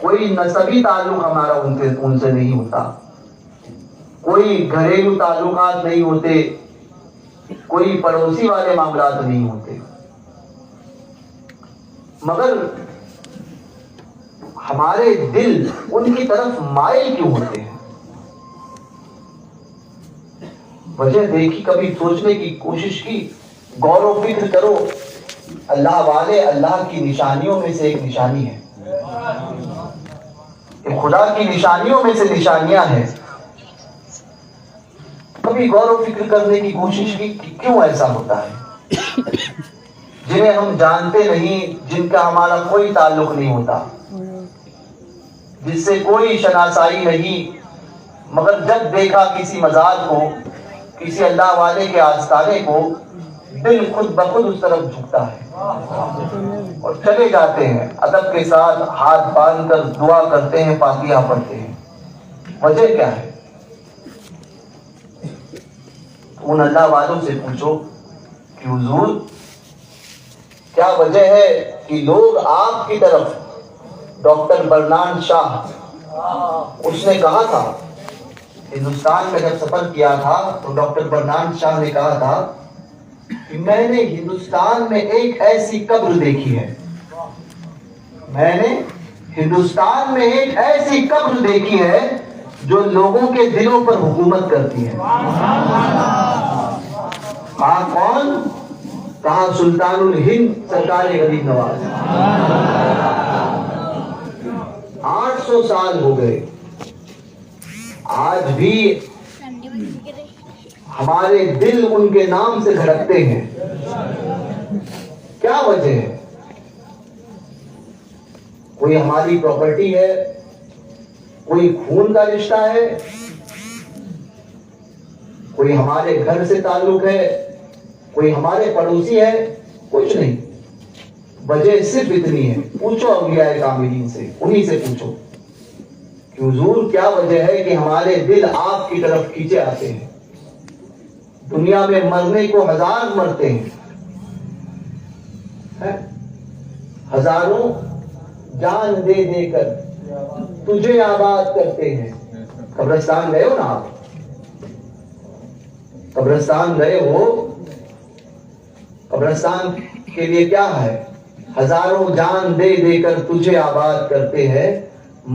کوئی نسبی تعلق ہمارا ان سے نہیں ہوتا، کوئی گھریلو تعلقات نہیں ہوتے، کوئی پڑوسی والے معاملات نہیں ہوتے، مگر ہمارے دل ان کی طرف مائل کیوں ہوتے ہیں؟ وجہ دیکھی، کبھی سوچنے کی کوشش کی، غور و فکر کرو۔ اللہ والے اللہ کی نشانیوں میں سے ایک نشانی ہے، خدا کی نشانیوں میں سے نشانیاں ہیں۔ کبھی غور و فکر کرنے کی کوشش کی کہ کیوں ایسا ہوتا ہے؟ جنہیں ہم جانتے نہیں، جن کا ہمارا کوئی تعلق نہیں ہوتا، جس سے کوئی شناسائی نہیں، مگر جب دیکھا کسی مزار کو، کسی اللہ والے کے آستانے کو، دل خود بخود اس طرف جھکتا ہے اور چلے جاتے ہیں، ادب کے ساتھ ہاتھ باندھ کر دعا کرتے ہیں، فاتحہ پڑھتے ہیں۔ وجہ کیا ہے؟ ان اللہ والوں سے پوچھو کہ حضور کیا وجہ ہے کہ لوگ آپ کی طرف، ڈاکٹر برنارڈ شاہ اس نے کہا تھا، ہندوستان میں جب سفر کیا تھا تو ڈاکٹر برنارڈ شاہ نے کہا تھا کہ میں نے ہندوستان میں ایک ایسی قبر دیکھی ہے، میں نے ہندوستان میں ایک ایسی قبر دیکھی ہے جو لوگوں کے دلوں پر حکومت کرتی ہے۔ کہا کون؟ کہا سلطان الہند سرکار غریب نواز۔ 800 سال ہو گئے، آج بھی ہمارے دل ان کے نام سے دھڑکتے ہیں۔ کیا وجہ ہے؟ کوئی ہماری پراپرٹی ہے، کوئی خون کا رشتہ ہے، کوئی ہمارے گھر سے تعلق ہے، کوئی ہمارے پڑوسی ہے؟ کچھ نہیں، وجہ صرف اتنی ہے۔ پوچھو اولیاء کاملین سے، انہی سے پوچھو کہ حضور کیا وجہ ہے کہ ہمارے دل آپ کی طرف کھینچے آتے ہیں؟ دنیا میں مرنے کو ہزار مرتے ہیں، ہزاروں جان دے دے کر تجھے آباد کرتے ہیں۔ قبرستان گئے ہو نا آپ؟ قبرستان گئے ہو؟ قبرستان کے لیے کیا ہے؟ ہزاروں جان دے دے کر تجھے آباد کرتے ہیں،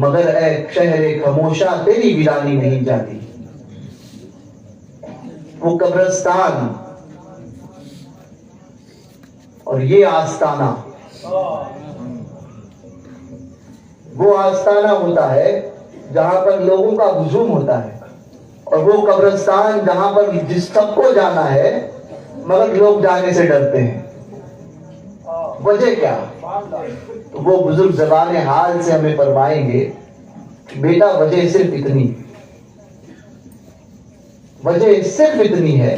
مگر اے شہر خاموشہ تیری ویرانی نہیں جاتی۔ وہ قبرستان اور یہ آستانہ، وہ آستانہ ہوتا ہے جہاں پر لوگوں کا ہجوم ہوتا ہے، اور وہ قبرستان جہاں پر جس سب کو جانا ہے مگر لوگ جانے سے ڈرتے ہیں۔ وجہ کیا؟ تو وہ بزرگ زبان حال سے ہمیں فرمائیں گے کہ بیٹا وجہ صرف اتنی، وجہ صرف اتنی ہے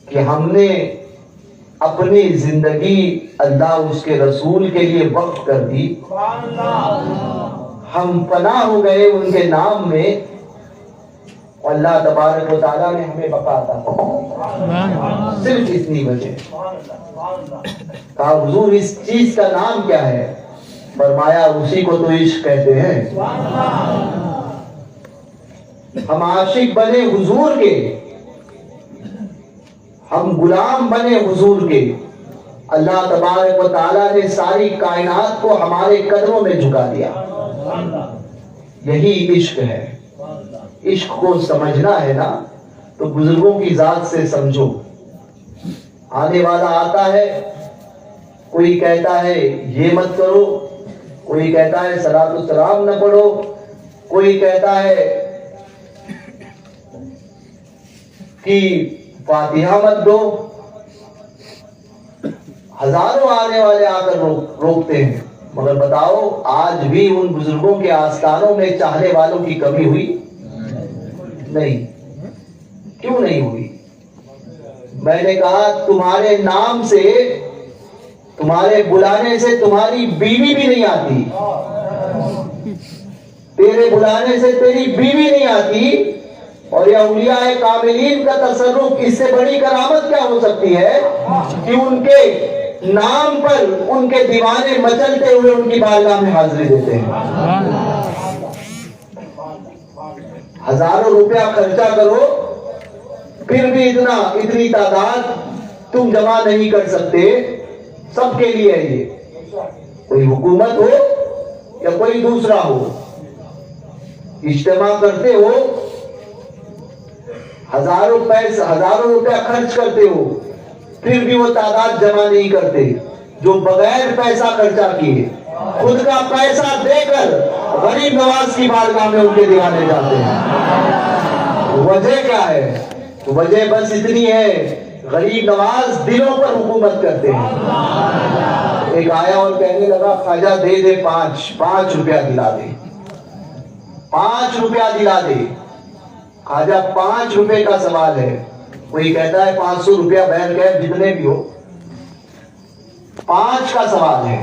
کہ ہم نے اپنی زندگی اللہ اس کے رسول کے لیے وقف کر دی، ہم پناہ ہو گئے ان کے نام میں، اور اللہ تبارک و تعالیٰ نے ہمیں بقا عطا فرمائی۔ صرف اتنی وجہ۔ کہا حضور اس چیز کا نام کیا ہے؟ فرمایا اسی کو تو عشق کہتے ہیں۔ ہم عاشق بنے حضور کے، ہم غلام بنے حضور کے، اللہ تبارک و تعالیٰ نے ساری کائنات کو ہمارے قدموں میں جھکا دیا۔ یہی عشق ہے۔ عشق کو سمجھنا ہے نا تو بزرگوں کی ذات سے سمجھو۔ آنے والا آتا ہے، کوئی کہتا ہے یہ مت کرو، کوئی کہتا ہے صلاۃ السلام نہ پڑھو، کوئی کہتا ہے کہ فاتحہ مت دو، ہزاروں آنے والے آ کر روکتے ہیں، مگر بتاؤ آج بھی ان بزرگوں کے آستانوں میں چاہنے والوں کی کمی ہوئی؟ نہیں۔ کیوں نہیں ہوئی؟ میں نے کہا تمہارے نام سے، تمہارے بلانے سے تمہاری بیوی بھی نہیں آتی، تیرے بلانے سے تیری بیوی نہیں آتی، اور یہ اولیاء کاملین کا تصرف، اس سے بڑی کرامت کیا ہو سکتی ہے کہ ان کے نام پر ان کے دیوانے مچلتے ہوئے ان کی بارگاہ میں حاضری دیتے ہیں۔ ہزاروں روپیہ خرچہ کرو، پھر بھی اتنی تعداد تم جمع نہیں کر سکتے۔ سب کے لیے ہے یہ، کوئی حکومت ہو یا کوئی دوسرا ہو، اجتماع کرتے ہو، ہزاروں روپیہ خرچ کرتے ہو، پھر بھی وہ تعداد جمع نہیں کرتے۔ جو بغیر پیسہ خرچہ کیے، خود کا پیسہ دے کر غریب نواز کی بارگاہ میں ان کے دیوانے جاتے ہیں۔ وجہ کیا ہے؟ وجہ بس اتنی ہے، غریب نواز دلوں پر حکومت کرتے ہیں۔ ایک آیا اور کہنے لگا خواجہ دے دے 5 روپیہ دلا دے، 5 روپیہ دلا دے۔ خواجہ 5 روپے کا سوال ہے، کوئی کہتا ہے 500 روپیہ بہن کہ جتنے بھی ہو، 5 کا سوال ہے۔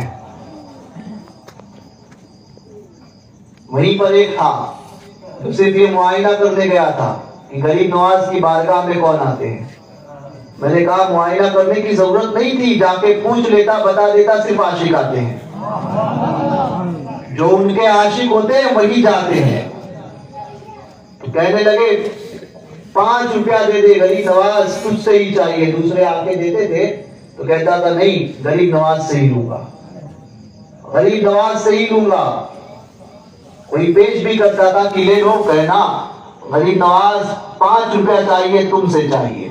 وہیں پر ایک تھا جو صرف یہ معائنہ کرنے گیا تھا کہ غریب نواز کی بارگاہ میں کون آتے ہیں۔ میں نے کہا معائنہ کرنے کی ضرورت نہیں تھی، جا کے پوچھ لیتا، بتا دیتا صرف عاشق آتے ہیں، جو ان کے عاشق ہوتے ہیں وہی جاتے ہیں۔ تو کہنے لگے 5 روپیہ دے دے غریب نواز، تجھ سے ہی چاہیے۔ دوسرے آ کے دیتے تھے تو کہتا تھا نہیں، غریب نواز سے ہی لوں گا، غریب نواز سے ہی لوں گا۔ کوئی پیش بھی کرتا تھا کہ لے لو، کہنا غریب نواز 5 روپیہ چاہیے، تم سے چاہیے۔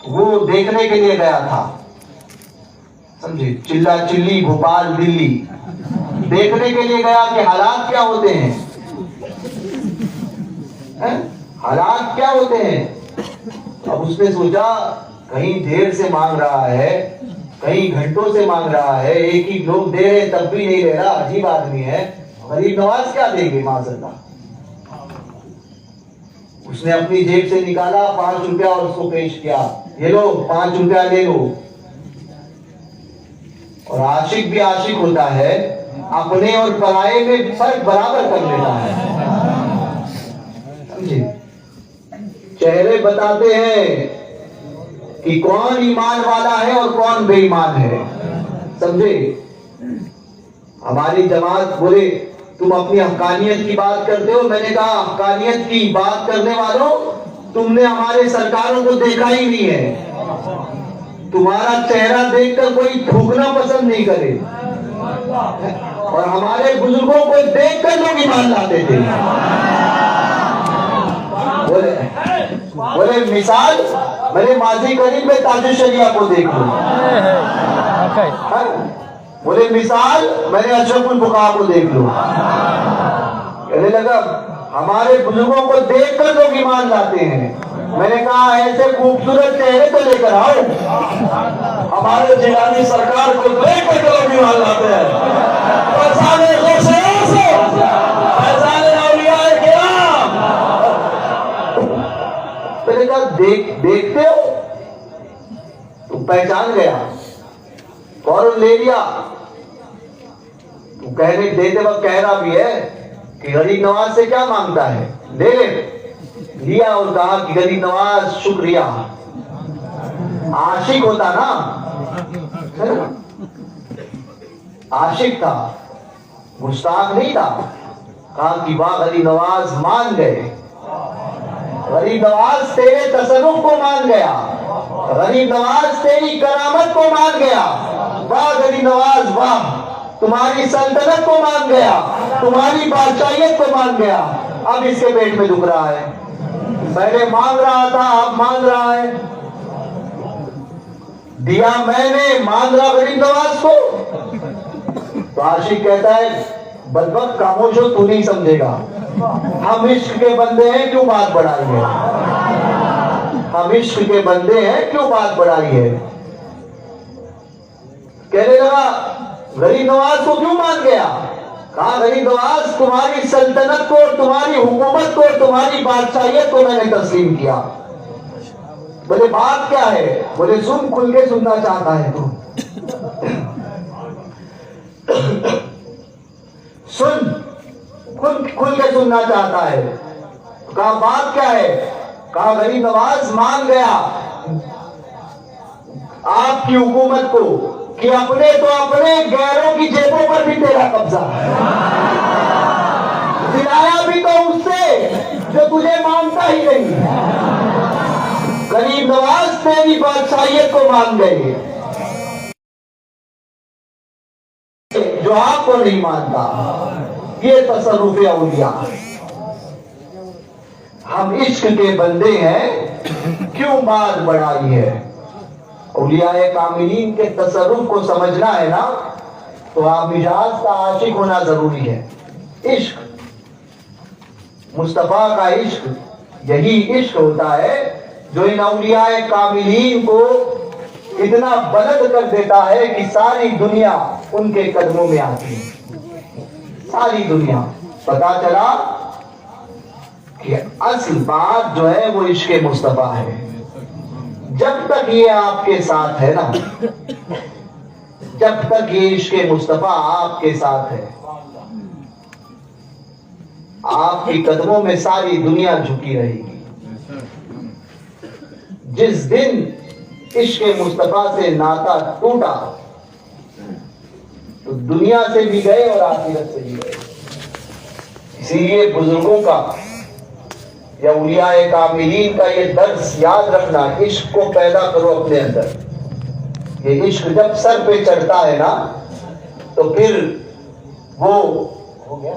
وہ دیکھنے کے لیے گیا تھا، سمجھے، چلا چلی بھوپال دلی، دیکھنے کے لیے گیا کہ حالات کیا ہوتے ہیں، حالات کیا ہوتے ہیں۔ اب اس نے سوچا کہیں دیر سے مانگ رہا ہے، کہیں گھنٹوں سے مانگ رہا ہے، ایک ہی لوگ دے رہے تب بھی نہیں لے رہا، عجیب آدمی ہے، غریب نواز کیا دیں گے معاذ اللہ۔ اس نے اپنی جیب سے نکالا 5 روپیہ اور اس کو پیش کیا، یہ لو 5 روپیہ لے لو۔ اور عاشق بھی عاشق ہوتا ہے، اپنے اور پرائے میں فرق برابر کر لیتا ہے، سمجھے۔ چہرے بتاتے ہیں کہ کون ایمان والا ہے اور کون بے ایمان ہے، سمجھے۔ ہماری جماعت بولے تم اپنی حقانیت کی بات کرتے ہو، میں نے کہا حقانیت کی بات کرنے والوں، تم نے ہمارے سرکاروں کو دیکھا ہی نہیں ہے، تمہارا چہرہ دیکھ کر کوئی تھوکنا پسند نہیں کرے، اور ہمارے بزرگوں کو دیکھ کر لوگ ایمان لاتے تھے۔ بولے مثال، میرے ماضی قریب میں تاج الشریعہ کو دیکھ لوں، بولے مثال میں نے اشرف البقاء کو دیکھ لوں۔ کہنے لگا ہمارے بزرگوں کو دیکھ کر لوگ ایمان لاتے ہیں۔ میں نے کہا ایسے خوبصورت چہرے تو لے کر آؤ، ہمارے جیلانی سرکار کو دیکھ کر لوگ ایمان لاتے ہیں۔ میں نے کہا دیکھتے ہو، تو پہچان گیا، فوراً لے لیا۔ تو کہنے دیتے وقت کہہ رہا بھی ہے کہ غریب نواز سے کیا مانگتا ہے، دے لے، لیا اور کہا کہ غریب نواز شکریہ۔ عاشق ہوتا نا، عاشق تھا، گستاخ نہیں تھا۔ کہا کہ واہ غریب نواز مان گئے، غریب نواز تیرے تصرف کو مان گیا، غریب نواز تیری کرامت کو مان گیا، واہ غریب نواز واہ، تمہاری سلطنت کو مان گیا، تمہاری بادشاہیت کو مان گیا۔ اب اس کے پیٹ میں دکھ رہا ہے، پہلے مانگ رہا تھا اب مان رہا ہے۔ دیا میں نے، مان رہا غریب نواز کو۔ تو عاشق کہتا ہے بدبخت خاموش ہو، تو نہیں سمجھے گا، ہم عشق کے بندے ہیں، کیوں بات بڑھائی ہے، ہم عشق کے بندے ہیں، کیوں بات بڑھائی ہے۔ کہنے لگا غریب نواز کو کیوں مان گیا؟ کہا غریب نواز تمہاری سلطنت کو اور تمہاری حکومت کو اور تمہاری بادشاہیت کو میں نے تسلیم کیا. بولے بات کیا ہے؟ بولے سن، کھل کے سننا چاہتا ہے تو سن، کھل کے سننا چاہتا ہے. کہا بات کیا ہے؟ کہا غریب نواز مان گیا آپ کی حکومت کو کہ اپنے تو اپنے غیروں کی جیبوں پر بھی تیرا قبضہ ہے، دلایا بھی تو اس سے جو تجھے مانتا ہی نہیں. غریب نواز تیری بادشاہیت کو مان گئے جو آپ کو نہیں مانتا. یہ تصرف اولیاء. ہم عشق کے بندے ہیں، کیوں بات بڑھائی ہے؟ اولیاء کاملین کے تصرف کو سمجھنا ہے نا تو آپ مجاز کا عاشق ہونا ضروری ہے. عشق، مصطفیٰ کا عشق، یہی عشق ہوتا ہے جو ان اولیاء کاملین کو اتنا بلند کر دیتا ہے کہ ساری دنیا ان کے قدموں میں آتی ہے. ساری دنیا. پتا چلا کہ اصل بات جو ہے وہ عشق مصطفیٰ ہے. جب تک یہ آپ کے ساتھ ہے نا، جب تک یہ عشق مصطفیٰ آپ کے ساتھ ہے، آپ کی قدموں میں ساری دنیا جھکی رہے گی. جس دن عشق مصطفیٰ سے ناتا ٹوٹا تو دنیا سے بھی گئے اور آخرت سے بھی گئے. اسی لیے بزرگوں کا یا اولیاء کاملین کا یہ درس یاد رکھنا، عشق کو پیدا کرو اپنے اندر. یہ عشق جب سر پہ چڑھتا ہے نا تو پھر وہ ہو گیا.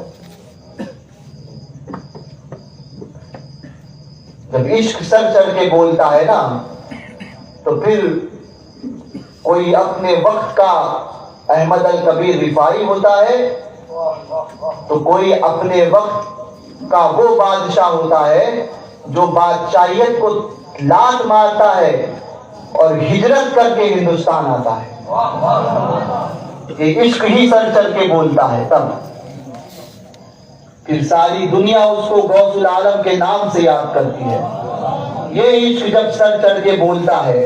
جب عشق سر چڑھ کے بولتا ہے نا تو پھر کوئی اپنے وقت کا احمد الکبیر رفاعی ہوتا ہے تو کوئی اپنے وقت کا وہ بادشاہ ہوتا ہے جو بادشاہیت کو لات مارتا ہے اور ہجرت کر کے ہندوستان آتا ہے. یہ عشق ہی سر چڑھ کے بولتا ہے. تب پھر ساری دنیا اس کو غوث العالم کے نام سے یاد کرتی ہے. یہ عشق جب سر چڑھ کے بولتا ہے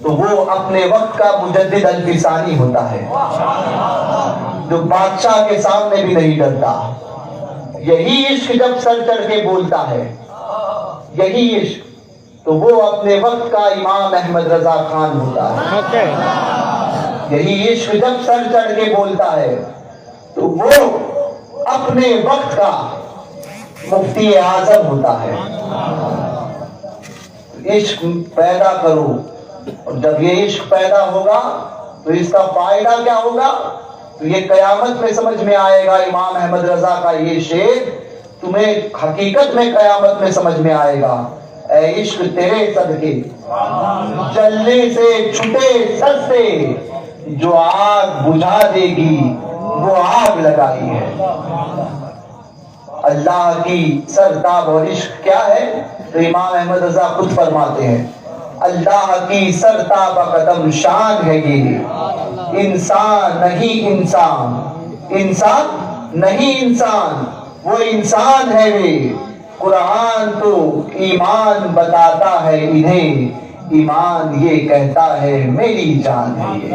تو وہ اپنے وقت کا مجدد الفسانی ہوتا ہے جو بادشاہ کے سامنے بھی نہیں ڈرتا. یہی عشق جب سر چڑھ کے بولتا ہے، یہی عشق، تو وہ اپنے وقت کا امام احمد رضا خان ہوتا ہے. یہی عشق جب سر چڑھ کے بولتا ہے تو وہ اپنے وقت کا مفتی اعظم ہوتا ہے. عشق پیدا کرو، اور جب یہ عشق پیدا ہوگا تو اس کا فائدہ کیا ہوگا؟ تو یہ قیامت میں سمجھ میں آئے گا. امام احمد رضا کا یہ شعر تمہیں حقیقت میں قیامت میں سمجھ میں آئے گا. اے عشق تیرے صدقے جلنے سے چھٹے سر سے، جو آگ بجھا دے گی وہ آگ لگائی ہے. اللہ کی سرتاب اور عشق کیا ہے؟ تو امام احمد رضا خود فرماتے ہیں اللہ کی سرتاب قدم شان ہے یہ، انسان نہیں انسان، انسان نہیں انسان، وہ انسان ہے وہ. قرآن تو ایمان بتاتا ہے انہیں، ایمان یہ کہتا ہے میری جان ہے یہ.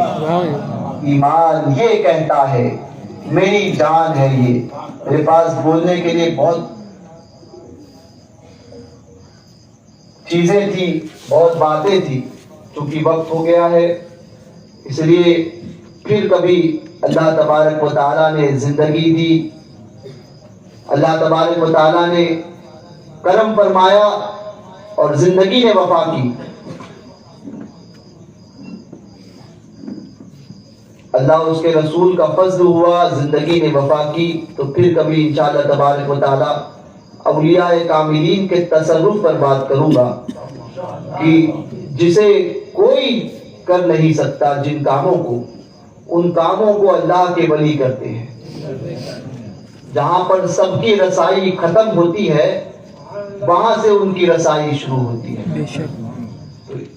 ایمان یہ کہتا ہے میری جان ہے یہ. میرے پاس بولنے کے لیے بہت چیزیں تھی، بہت باتیں تھی، چونکہ وقت ہو گیا ہے اس لیے پھر کبھی اللہ تبارک و تعالیٰ نے زندگی دی، اللہ تبارک و تعالیٰ نے کرم فرمایا اور زندگی نے وفا کی. اللہ اس کے رسول کا فضل ہوا، زندگی نے وفا کی. تو پھر کبھی انشاءاللہ تبارک و تعالیٰ اولیاء کاملین کے تصرف پر بات کروں گا کہ جسے کوئی کر نہیں سکتا. جن کاموں کو، ان کاموں کو اللہ کے ولی کرتے ہیں. جہاں پر سب کی رسائی ختم ہوتی ہے وہاں سے ان کی رسائی شروع ہوتی ہے.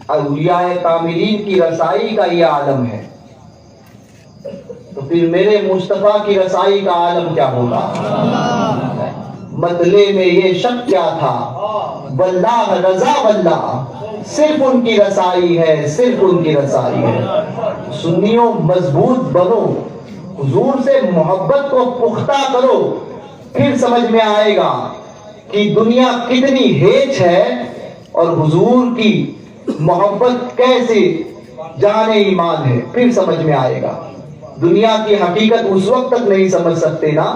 اولیاء کاملین کی رسائی کا یہ عالم ہے. تو پھر میرے مصطفیٰ کی رسائی کا عالم کیا ہوگا؟ مطلع میں یہ شک کیا تھا، واللہ رضا واللہ، صرف ان کی رسائی ہے، صرف ان کی رسائی ہے۔ سنیوں مضبوط بنو، حضور سے محبت کو پختہ کرو، پھر سمجھ میں آئے گا کہ دنیا کتنی ہیچ ہے اور حضور کی محبت کیسے جان ایمان ہے، پھر سمجھ میں آئے گا۔ دنیا کی حقیقت اس وقت تک نہیں سمجھ سکتے نا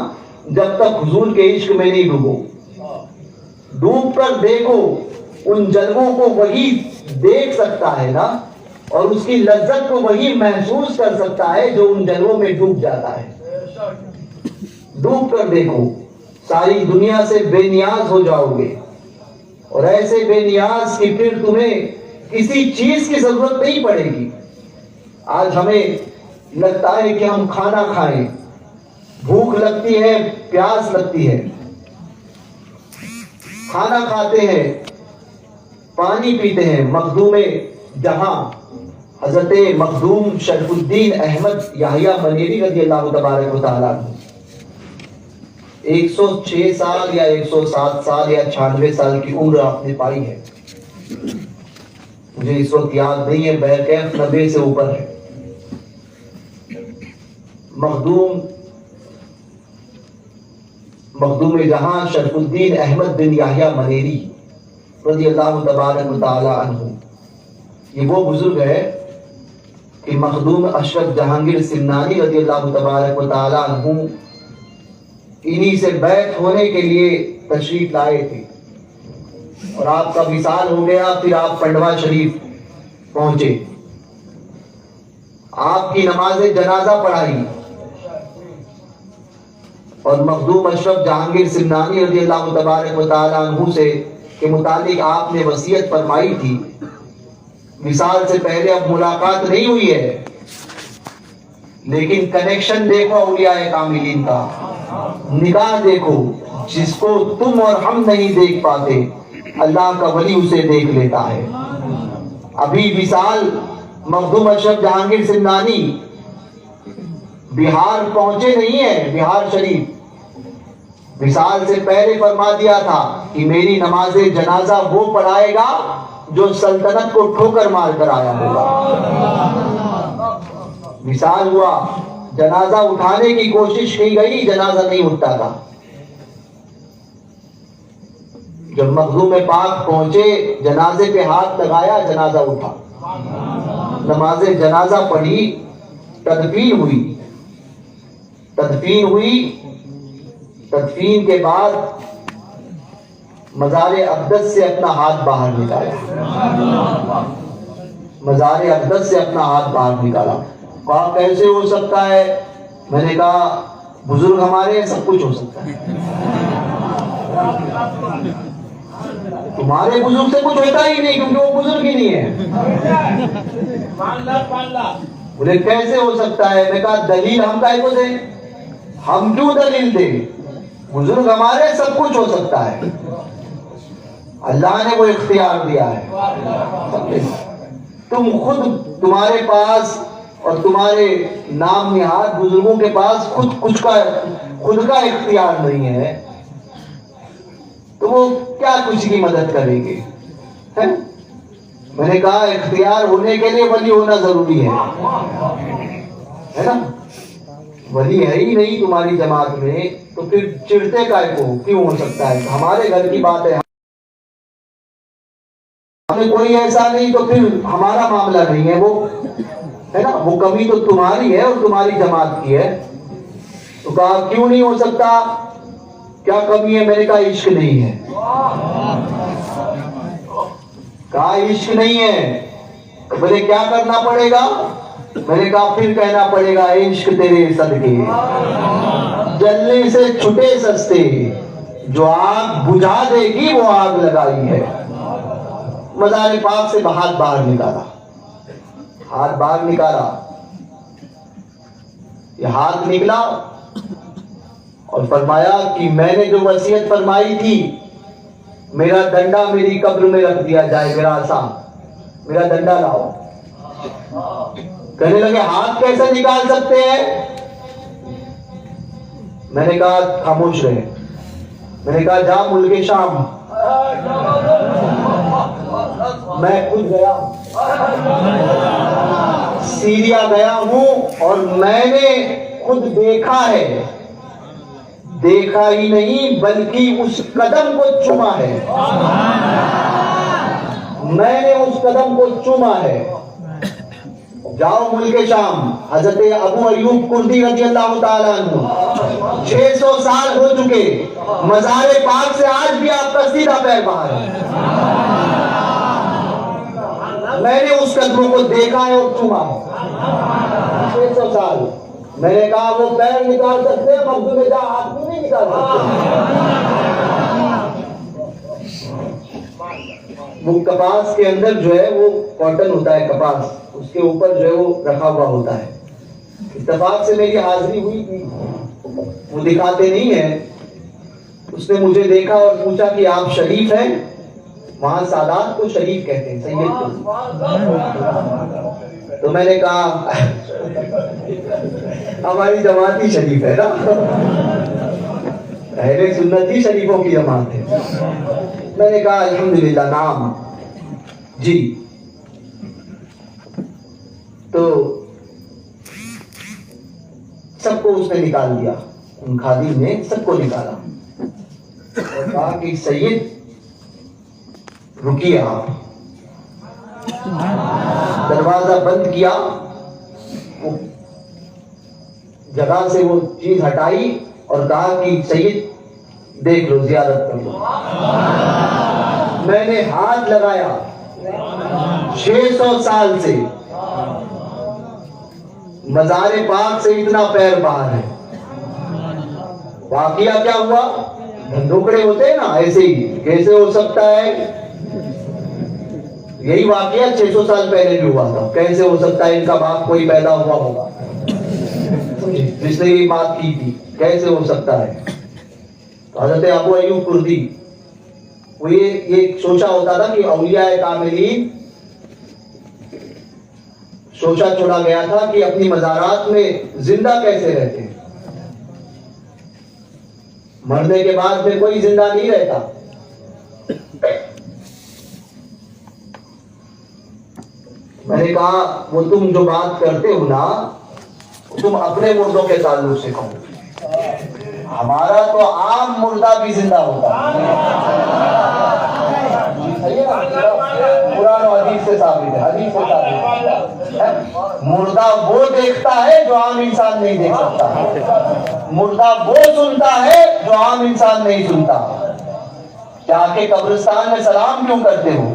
جب تک حضور کے عشق میں نہیں ڈوبو۔ ڈوب کر دیکھو، ان جلووں کو وہی دیکھ سکتا ہے نا، اور اس کی لذت کو وہی محسوس کر سکتا ہے جو ان جلووں میں ڈوب جاتا ہے۔ ڈوب کر دیکھو، ساری دنیا سے بے نیاز ہو جاؤ گے، اور ایسے بے نیاز کہ پھر تمہیں کسی چیز کی ضرورت نہیں پڑے گی۔ آج ہمیں لگتا ہے کہ ہم کھانا کھائیں، بھوک لگتی ہے، پیاس لگتی ہے، کھانا کھاتے ہیں، پانی پیتے ہیں۔ مخدوم جہاں حضرت مخدوم شرف الدین احمد یحییٰ منیری رضی اللہ تبارک و تعالیٰ 106 سال یا 107 سال یا 96 سال کی عمر آپ نے پائی ہے، مجھے اس وقت یاد نہیں ہے، بہرکیف 90 سے اوپر ہے۔ مخدوم جہاں شرف الدین احمد بن یحییٰ منیری رضی اللہ تبارک و تعالی عنہ، یہ وہ بزرگ ہے کہ مخدوم اشرف جہانگیر سمنانی رضی اللہ تبارک و تعالی عنہ انہی سے بیعت ہونے کے لیے تشریف لائے تھے، اور آپ کا وصال ہو گیا، پھر آپ پنڈوا شریف پہنچے، آپ کی نماز جنازہ پڑھائی، اور مخدوم اشرف جہانگیر سمنانی رضی اللہ تبارک و تعالی عنہ سے کے متعلق آپ نے وصیت فرمائی تھی۔ وصال سے پہلے اب ملاقات نہیں ہوئی ہے، لیکن کنیکشن دیکھو اولیاء کاملین کا، نگاہ دیکھو، جس کو تم اور ہم نہیں دیکھ پاتے اللہ کا ولی اسے دیکھ لیتا ہے۔ ابھی وصال مخدوم اشرف جہانگیر سمنانی بہار پہنچے نہیں ہیں، بہار شریف، وصال سے پہلے فرما دیا تھا کہ میری نماز جنازہ وہ پڑھائے گا جو سلطنت کو ٹھوکر مار کر آیا ہوگا۔ وصال ہوا، جنازہ اٹھانے کی کوشش کی گئی، جنازہ نہیں اٹھتا تھا۔ جب مخدوم پاک پہنچے، جنازے پہ ہاتھ لگایا، جنازہ اٹھا، نماز جنازہ پڑھی، تدفین ہوئی، تدفین کے بعد مزار اقدس سے اپنا ہاتھ باہر نکالا، مزار اقدس سے اپنا ہاتھ باہر نکالا۔ کہا کیسے ہو سکتا ہے؟ میں نے کہا بزرگ ہمارے سب کچھ ہو سکتا ہے، تمہارے بزرگ سے کچھ ہوتا ہی نہیں کیونکہ وہ بزرگ ہی نہیں ہے۔ بولے کیسے ہو سکتا ہے؟ میں کہا دلیل ہم کا کو دیں، ہم کیوں دلیل دیں؟ بزرگ ہمارے سب کچھ ہو سکتا ہے، اللہ نے وہ اختیار دیا ہے۔ تم خود، تمہارے پاس اور تمہارے نام نہاد بزرگوں کے پاس خود کا اختیار نہیں ہے، تو وہ کیا کسی کی مدد کریں گے؟ میں نے کہا اختیار ہونے کے لیے ولی ہونا ضروری ہے نا؟ ولی ہے ہی نہیں تمہاری جماعت میں، تو پھر چڑھتے کائے کو کیوں ہو سکتا ہے؟ ہمارے گھر کی بات ہے، ہمیں کوئی ایسا نہیں تو پھر ہمارا معاملہ نہیں ہے، وہ ہے نا، وہ کمی تو تمہاری ہے اور تمہاری جماعت کی ہے۔ تو کہا کیوں نہیں ہو سکتا؟ کیا کمی ہے؟ میں نے کہا عشق نہیں ہے۔ کہا عشق نہیں ہے۔ بولے کیا کرنا پڑے گا؟ میں نے کہا پھر کہنا پڑے گا عشق تیرے صدقے جلنے سے چھٹے سستے، جو آگ بجھا دے گی وہ آگ لگائی ہے۔ مزار پاک سے ہاتھ باہر نکالا، ہاتھ باہر نکالا، یہ ہاتھ نکلا اور فرمایا کہ میں نے جو وصیت فرمائی تھی، میرا ڈنڈا میری قبر میں رکھ دیا جائے، میرا عصا، میرا ڈنڈا لاؤ۔ کہنے لگے ہاتھ کیسے نکال سکتے ہیں؟ میں نے کہا خاموش رہے. میں نے کہا جا ملک شام. میں خود گیا, سیریا گیا ہوں اور میں نے خود دیکھا ہے, دیکھا ہی نہیں بلکہ اس قدم کو چوما ہے. میں نے اس قدم کو چوما ہے. جاؤ ملک شام. حضرت ابو ایوب کردی رضی اللہ تعالیٰ عنہ 600 سال ہو چکے, مزار پاک سے آج بھی آپ کا سیدھا پیر باہر ہے. میں نے اس قدموں کو دیکھا ہے اور چوما ہے. 600 سال. میں نے کہا وہ پیر نکال سکتے ہیں, مقدم جا ہاتھ کیوں نہیں نکال سکتے؟ وہ کپاس کے اندر جو ہے وہ کاٹن ہوتا ہے, کپاس اس کے اوپر جو ہے وہ رکھا ہوا ہوتا ہے. اتفاق سے میری حاضری ہوئی تھی, وہ دکھاتے نہیں ہیں. اس نے مجھے دیکھا اور پوچھا کہ آپ شریف ہیں؟ وہاں سادات کو شریف کہتے ہیں, سید کو. تو میں نے کہا ہماری جماعت ہی شریف ہے نا, اہل سنت ہی شریفوں کی جماعت ہے. میں نے کہا الحمدللہ نام جی. تو سب کو اس نے نکال دیا, ان خادم نے سب کو نکالا اور کہا کہ سید رکیے آپ. دروازہ بند کیا, جگہ سے وہ چیز ہٹائی اور کہا کہ سید دیکھ لو, زیارت کر لو. میں نے ہاتھ لگایا, 600 سال سے مزار پاک سے اتنا پیر باہر ہے. واقعہ کیا ہوا؟ دھندوکڑے ہوتے ہیں نا, ایسے ہی کیسے ہو سکتا ہے, یہی واقعہ 600 سال پہلے بھی ہوا تھا. کیسے ہو سکتا ہے ان کا باپ کوئی پیدا ہوا ہوگا جس نے یہ بات کی تھی, کیسے ہو سکتا ہے. تو حضرت ابو ایوب کردی وہ یہ سوچا ہوتا تھا کہ اولیاء کاملین, سوچا چھوڑا گیا تھا کہ اپنی مزارات میں زندہ کیسے رہتے ہیں. مرنے کے بعد میں کوئی زندہ نہیں رہتا. میں نے کہا وہ تم جو بات کرتے ہو نا, تم اپنے مردوں کے تعلق سے کہو, ہمارا تو عام مردہ بھی زندہ ہوتا ہے. قرآن و حدیث سے ثابت ہے, حدیث سے ثابت ہے. مردہ وہ دیکھتا ہے جو عام انسان نہیں دیکھ سکتا. مردہ وہ سنتا ہے جو عام انسان نہیں سنتا. جا کے قبرستان میں سلام کیوں کرتے ہو؟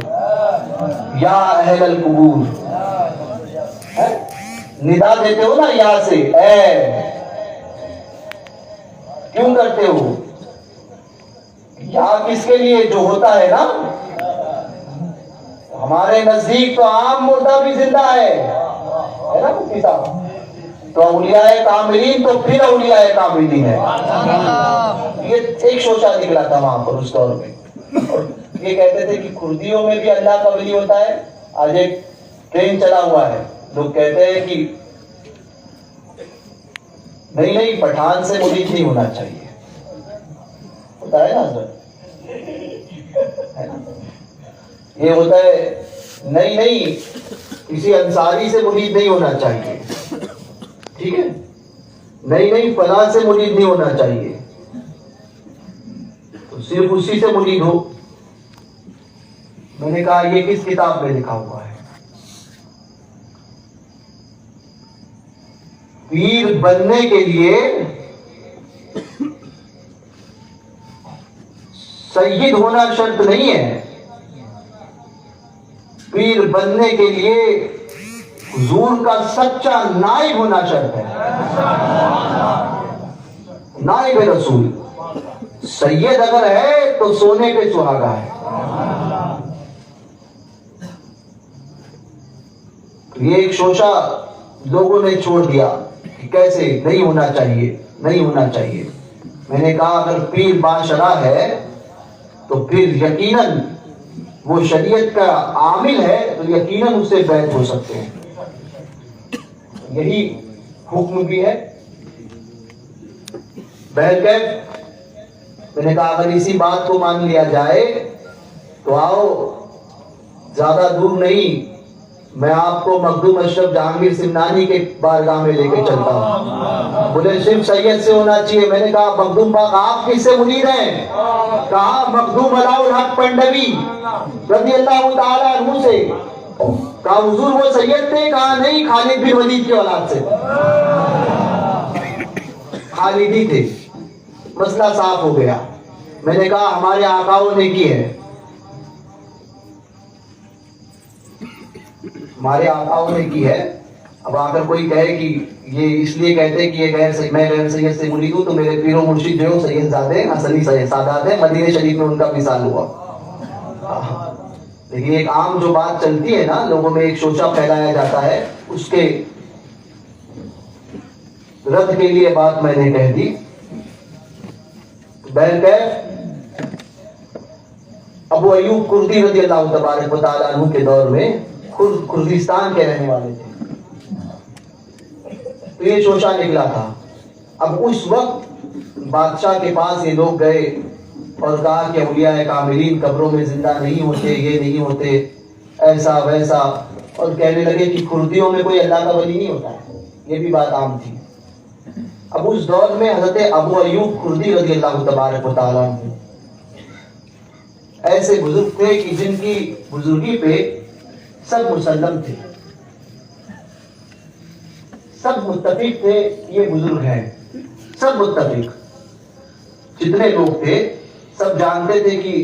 یا اہل القبور, ندا دیتے ہو نا یا سے, اے کیوں کرتے ہو؟ یا کس کے لیے جو ہوتا ہے نا. ہمارے نزدیک تو عام مردہ بھی زندہ ہے نا مفتی صاحب. تو اولیاء کاملین تو پھر اولیاء کاملین ہے. یہ ایک شوشہ نکلا تھا وہاں پر اس دور میں. یہ کہتے تھے کہ کردیوں میں بھی اللہ کا ولی ہوتا ہے. آج ایک ٹرین چلا ہوا ہے, لوگ کہتے ہیں کہ نہیں پٹھان سے مرید نہیں ہونا چاہیے. ہوتا ہے نا حضرت, یہ ہوتا ہے نہیں کسی انصاری سے مرید نہیں ہونا چاہیے. ٹھیک ہے, نہیں فلاں سے مرید نہیں ہونا چاہیے, تو صرف اسی سے مرید ہو. میں نے کہا یہ کس کتاب میں لکھا ہوا ہے؟ پیر بننے کے لیے سید ہونا شرط نہیں ہے. پیر بننے کے لیے حضور کا سچا نائب ہونا شرط ہے. نائب رسول. سید اگر ہے تو سونے پہ سہاگا ہے. یہ ایک شوشہ لوگوں نے چھوڑ دیا کہ کیسے نہیں ہونا چاہیے. میں نے کہا اگر پیر باشرع ہے تو پھر یقیناً وہ شریعت کا عامل ہے, تو یقیناً اس سے بیعت ہو سکتے ہیں. یہی حکم بھی ہے. بہرکیف میں نے کہا اگر اسی بات کو مان لیا جائے تو آؤ زیادہ دور نہیں، میں آپ کو مخدوم اشرف جہانگیر سمنانی کے بارگاہ میں لے کے چلتا ہوں۔ بولے صرف سید سے ہونا چاہیے۔ میں نے کہا مخدوم باغ آپ کس سے منیر ہیں؟ کہا مخدوم علاء الحق پنڈوی رضی اللہ تعالیٰ عنہ سے۔ کہا حضور وہ سید تھے؟ کہا نہیں، خالد بن ولید کی اولاد سے، خالدی تھے۔ مسئلہ صاف ہو گیا۔ میں نے کہا ہمارے آقاؤں نے کی ہے، ہمارے آقاؤں نے کی ہے۔ اب آ کر کوئی کہے کہ یہ اس لیے کہتے کہ یہ میں غیر سید سے مرید ہوں، تو میرے پیر و مرشد جو سید زادے اصلی سید سادات ہیں، مدینہ شریف میں ان کا مثال ہوا۔ لیکن ایک عام جو بات چلتی ہے نا، لوگوں میں ایک شوشہ پھیلایا جاتا ہے، اس کے رد کے لیے بات میں نے کہہ دی۔ بہرکیف ابو ایوب کردی رضی اللہ تبارک و تعالیٰ عنہ کے دور میں کردستان کے رہنے والے تھے، تو یہ شوشہ نکلا تھا۔ اب اس وقت بادشاہ کے پاس یہ لوگ گئے اور کہا کہ اولیاء کاملین قبروں میں زندہ نہیں ہوتے، یہ نہیں ہوتے، ایسا ویسا، اور کہنے لگے کہ کردیوں میں کوئی اللہ کا ولی نہیں ہوتا ہے، یہ بھی بات عام تھی۔ اب اس دور میں حضرت ابو ایوب کردی رضی اللہ تبارک و تعالیٰ عنہ ایسے بزرگ تھے کہ جن کی بزرگی پہ سب مسلم تھے، سب متفق تھے، یہ بزرگ ہیں، سب متفق، جتنے لوگ تھے سب جانتے تھے کہ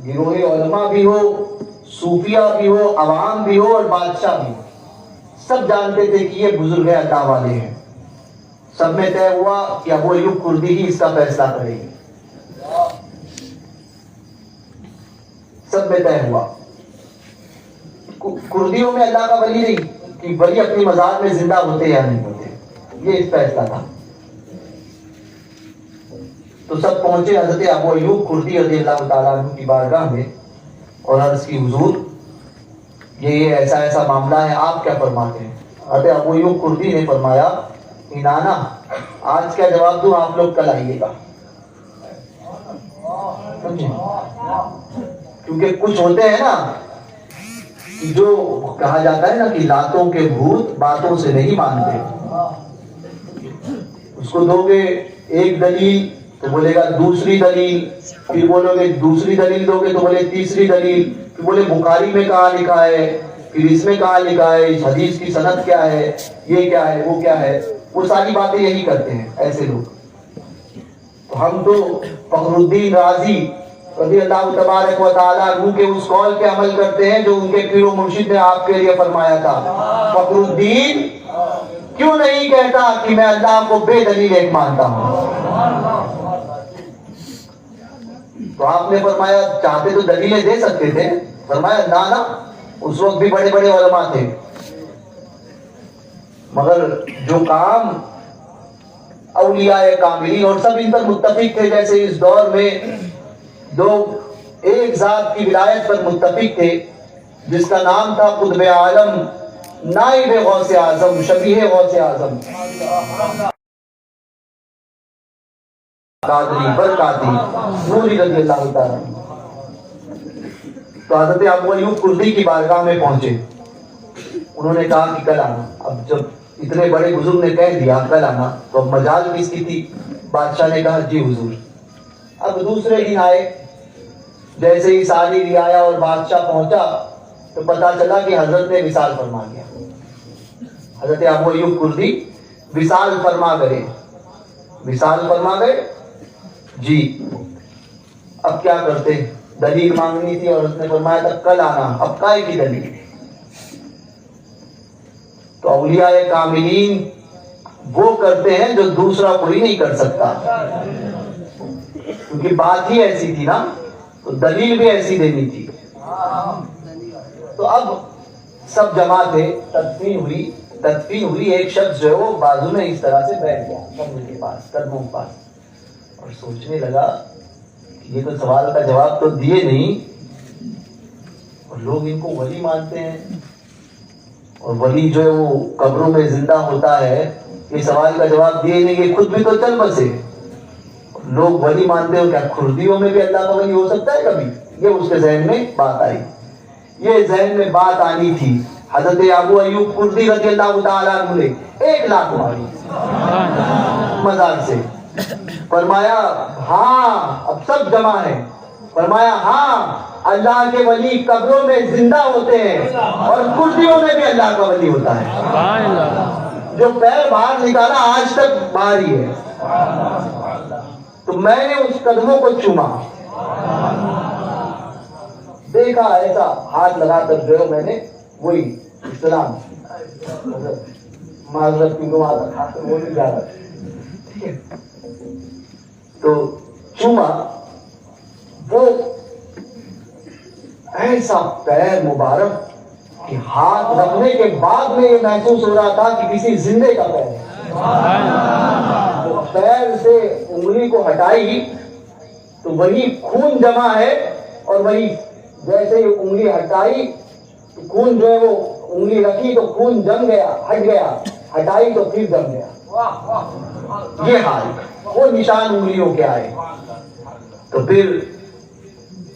گروہ علماء بھی ہو، صوفیہ بھی ہو، عوام بھی ہو اور بادشاہ بھی ہو، سب جانتے تھے کہ یہ بزرگ اللہ والے ہیں۔ سب میں طے ہوا کہ ابو ایوب کردی ہی اس کا فیصلہ کریں گے، سب میں طے ہوا۔ کردیوں میں اللہ کا ولی نہیں کہ ولی اپنی مزار میں زندہ ہوتے یا نہیں ہوتے، یہ اس فیصلہ تھا۔ تو سب پہنچے حضرت ابو ایوب کردی رضی اللہ تعالیٰ عنہ کی بارگاہ میں اور عرض کی حضور یہ ایسا ایسا معاملہ ہے، آپ کیا فرماتے ہیں؟ حضرت ابو ایوب کردی نے فرمایا کہ نانا آج کیا جواب دوں، آپ لوگ کل آئیے گا۔ کیونکہ کچھ ہوتے ہیں نا جو کہا جاتا ہے نا کہ لاتوں کے بھوت باتوں سے نہیں مانتے، اس کو دو گے ایک دلیل تو بولے گا دوسری دلیل، پھر بولو گے دوسری دلیل دو گے تو بولے تیسری دلیل، پھر بولے بخاری میں کہاں لکھا ہے، پھر اس میں کہاں لکھا ہے، اس حدیث کی سند کیا ہے، یہ کیا ہے، وہ کیا ہے، وہ ساری باتیں یہی کرتے ہیں ایسے لوگ۔ تو ہم تو فخر الدین رازی رضی اللہ تبارک و تعالیٰ عنہ کے اس قول پہ عمل کرتے ہیں جو ان کے پیر و مرشد نے آپ کے لیے فرمایا تھا، فخر الدین کیوں نہیں کہتا کہ میں اللہ کو بے دلیل ایک مانتا ہوں؟ تو آپ نے فرمایا چاہتے تو دلیلیں دے سکتے تھے، فرمایا نا اس وقت بھی بڑے بڑے علماء تھے، مگر جو کام اولیاء کاملین اور سب ان پر متفق تھے، جیسے اس دور میں دو ایک ذات کی ولایت پر متفق تھے جس کا نام تھا قطب عالم نائب غوث اعظم شبیہ غوث اعظم قادری برکاتی نوری رضی اللہ تعالیٰ۔ تو حضرت ابو ایوب کردی کی بارگاہ میں پہنچے، انہوں نے کہا کہ کل آنا۔ اب جب اتنے بڑے بزرگ نے کہہ دیا کل آنا تو اب مجال کس کی تھی؟ بادشاہ نے کہا جی حضور۔ اب دوسرے دن آئے، جیسے ہی ساری رعایا اور بادشاہ پہنچا تو پتا چلا کہ حضرت نے وصال فرما گیا، حضرت ابو ایوب کردی وصال فرما گئے، وصال فرما گئے جی۔ اب کیا کرتے؟ دلیل مانگنی تھی اور اس نے فرمایا تھا کل آنا، اب کائے کی دلیل؟ تو اولیاء کاملین وہ کرتے ہیں جو دوسرا کوئی نہیں کر سکتا، کیونکہ بات ہی ایسی تھی نا، تو دلیل بھی ایسی دینی تھی۔ تو اب سب جمع تھے، تدفین ہوئی، ایک شخص جو ہے وہ بازو میں اس طرح سے بیٹھ گیا قبر کے پاس، قدموں کے پاس، اور سوچنے لگا کہ یہ تو سوال کا جواب تو دیے نہیں، اور لوگ ان کو ولی مانتے ہیں، اور ولی جو ہے وہ قبروں میں زندہ ہوتا ہے، یہ سوال کا جواب دیے نہیں، یہ خود بھی تو چل بسے، لوگ ولی مانتے ہو، کیا کھردیوں میں بھی اللہ کا ولی ہو سکتا ہے کبھی؟ یہ اس کے ذہن میں بات آئی. یہ ذہن میں بات آنی تھی. حضرت ابو ایوب کردی رضی اللہ تعالیٰ عنہ نے 1 لاکھ ماری مزار سے. فرمایا ہاں اب سب جمع ہے. فرمایا ہاں اللہ کے ولی قبروں میں زندہ ہوتے ہیں اور کردیوں میں بھی اللہ کا ولی ہوتا ہے. جو پیر باہر نکالا آج تک باہر ہی ہے. تو میں نے اس قدموں کو چوما، دیکھا ایسا ہاتھ لگا کر جو میں نے وہی اسلام معذرت کی گوا کر وہ نہیں جا رہا. ٹھیک ہے، تو چوما وہ ایسا پیر مبارک کہ ہاتھ رکھنے کے بعد میں یہ محسوس ہو رہا تھا کہ کسی زندے کا پیر ہے. تو پیر سے انگلی کو ہٹائی تو وہی خون جمع ہے، اور وہی جیسے یہ انگلی ہٹائی تو خون جو ہے وہ انگلی رکھی تو خون جم گیا، ہٹ گیا، ہٹائی تو پھر جم گیا. یہ حال وہ نشان انگلیوں کے آئے. تو پھر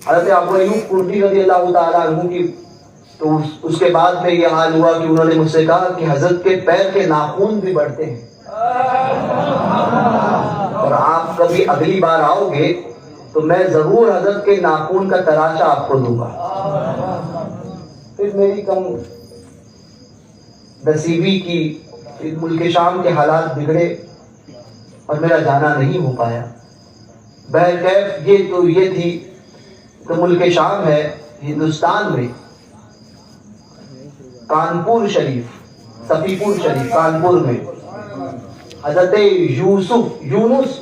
حضرت ابو ایوب کردی رضی اللہ تعالیٰ عنہ کی تو اس کے بعد میں یہ حال ہوا کہ انہوں نے مجھ سے کہا کہ حضرت کے پیر کے ناخن بھی بڑھتے ہیں، اور آپ کبھی اگلی بار آؤ گے تو میں ضرور حضرت کے ناخن کا تراشا آپ کو دوں گا. پھر میری کم نصیبی کی ملک شام کے حالات بگڑے اور میرا جانا نہیں ہو پایا. بہرکیف یہ تھی کہ ملک شام ہے ہندوستان میں، کانپور شریف، صفی پور شریف کانپور میں حضرت یونس